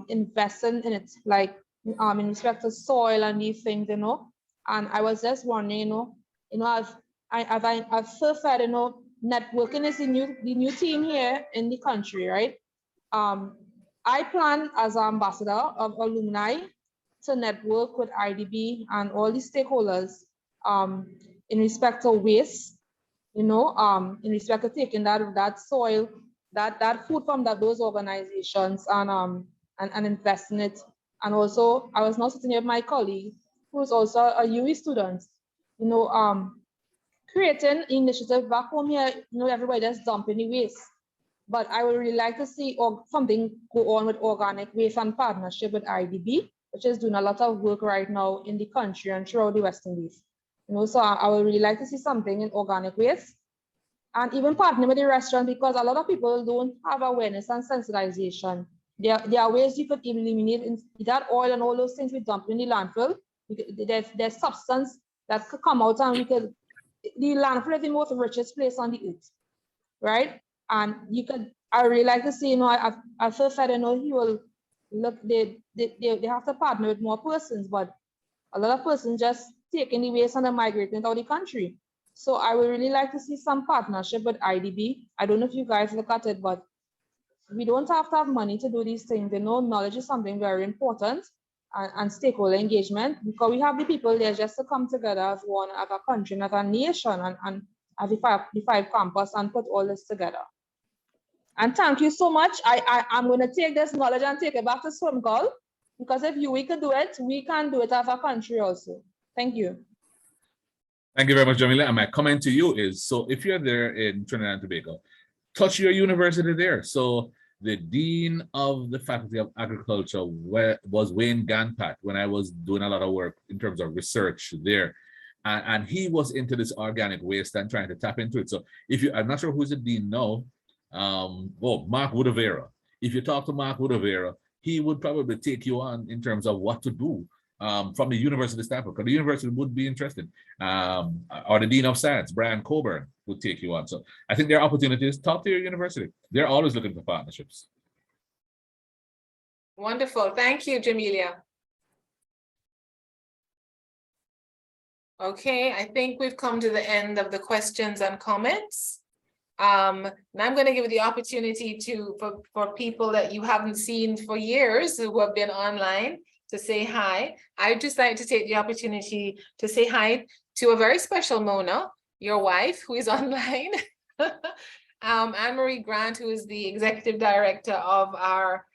investing in it, like in respect to soil and these things, And I was just wondering, as I first said, networking is the new team here in the country, right? I plan as an ambassador of alumni to network with IDB and all the stakeholders in respect to waste, in respect to taking that soil, that food from those organizations and invest in it. And also, I was now sitting here with my colleague, who is also a UE student, creating initiative back home here, everybody just dumping the waste. But I would really like to see something go on with organic waste and partnership with IDB, which is doing a lot of work right now in the country and throughout the West Indies. So I would really like to see something in organic waste and even partner with the restaurant, because a lot of people don't have awareness and sensitization. There are ways you could eliminate that oil and all those things we dump in the landfill. There's substance that could come out, and the landfill is the most richest place on the earth, right? And I really like to see, I first said, he will look, they have to partner with more persons, but a lot of persons just taking the waste and migrating out of the country. So I would really like to see some partnership with IDB. I don't know if you guys look at it, but we don't have to have money to do these things. Knowledge is something very important, and stakeholder engagement, because we have the people there just to come together as one, as a country, as a nation, and as the five campus, and put all this together. And thank you so much. I'm going to take this knowledge and take it back to Swimcall, because if we can do it, we can do it as a country also. Thank you. Thank you very much, Jamila. And my comment to you is, so if you're there in Trinidad and Tobago, touch your university there. So the Dean of the Faculty of Agriculture was Wayne Ganpat when I was doing a lot of work in terms of research there. And he was into this organic waste and trying to tap into it. So I'm not sure who's the Dean now. Mark Woodavera. If you talk to Mark Woodavera, he would probably take you on in terms of what to do from the university standpoint, because the university would be interested. Or the Dean of Science, Brian Coburn, would take you on. So I think there are opportunities. Talk to your university. They're always looking for partnerships. Wonderful. Thank you, Jamelia. Okay, I think we've come to the end of the questions and comments. And I'm going to give you the opportunity for people that you haven't seen for years who have been online to say hi. I'd just like to take the opportunity to say hi to a very special Mona, your wife, who is online. Anne-Marie Grant, who is the executive director of our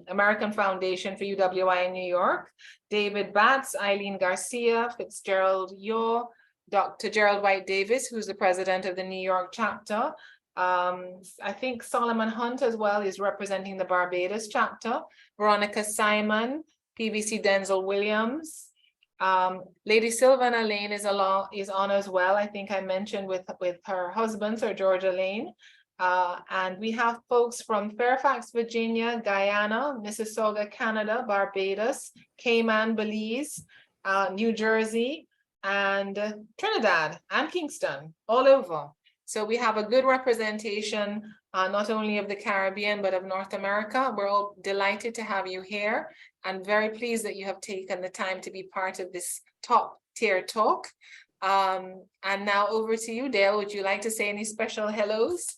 American Foundation for UWI in New York, David Batts, Eileen Garcia, Fitzgerald Yaw, Dr. Gerald White Davis, who's the president of the New York chapter. I think Solomon Hunt as well is representing the Barbados chapter. Veronica Simon, PBC Denzel Williams. Lady Sylvana Lane is on as well. I think I mentioned with her husband, Sir Georgia Lane. And we have folks from Fairfax, Virginia, Guyana, Mississauga, Canada, Barbados, Cayman, Belize, New Jersey, and Trinidad and Kingston, all over. So we have a good representation, not only of the Caribbean, but of North America. We're all delighted to have you here and very pleased that you have taken the time to be part of this top tier talk. And now over to you, Dale. Would you like to say any special hellos?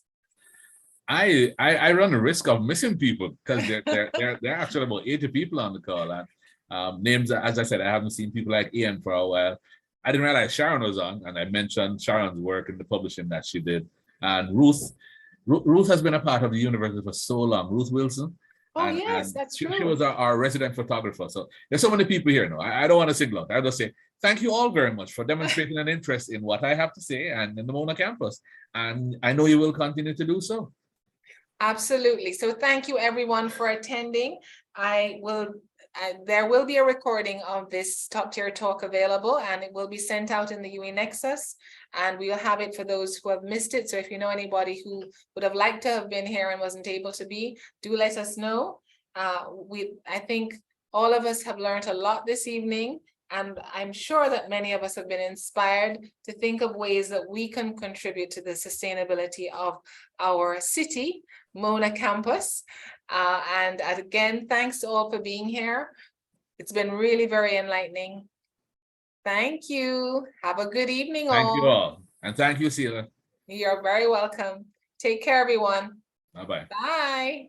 I run the risk of missing people because there are actually about 80 people on the call. And names, as I said, I haven't seen people like Ian for a while. I didn't realize Sharon was on, and I mentioned Sharon's work in the publishing that she did. And Ruth has been a part of the university for so long, Ruth Wilson. Oh, yes, that's true. She was our resident photographer. So there's so many people here now. I don't want to single out. I just say, thank you all very much for demonstrating an interest in what I have to say and in the Mona campus. And I know you will continue to do so. Absolutely. So thank you everyone for attending. I will there will be a recording of this top tier talk available, and it will be sent out in the UE Nexus, and we'll have it for those who have missed it. So if you know anybody who would have liked to have been here and wasn't able to be, do let us know. I think all of us have learned a lot this evening, and I'm sure that many of us have been inspired to think of ways that we can contribute to the sustainability of our city, Mona campus. And again, thanks to all for being here. It's been really very enlightening. Thank you. Have a good evening all. Thank you all. And thank you, Sheila. You're very welcome. Take care, everyone. Bye-bye. Bye.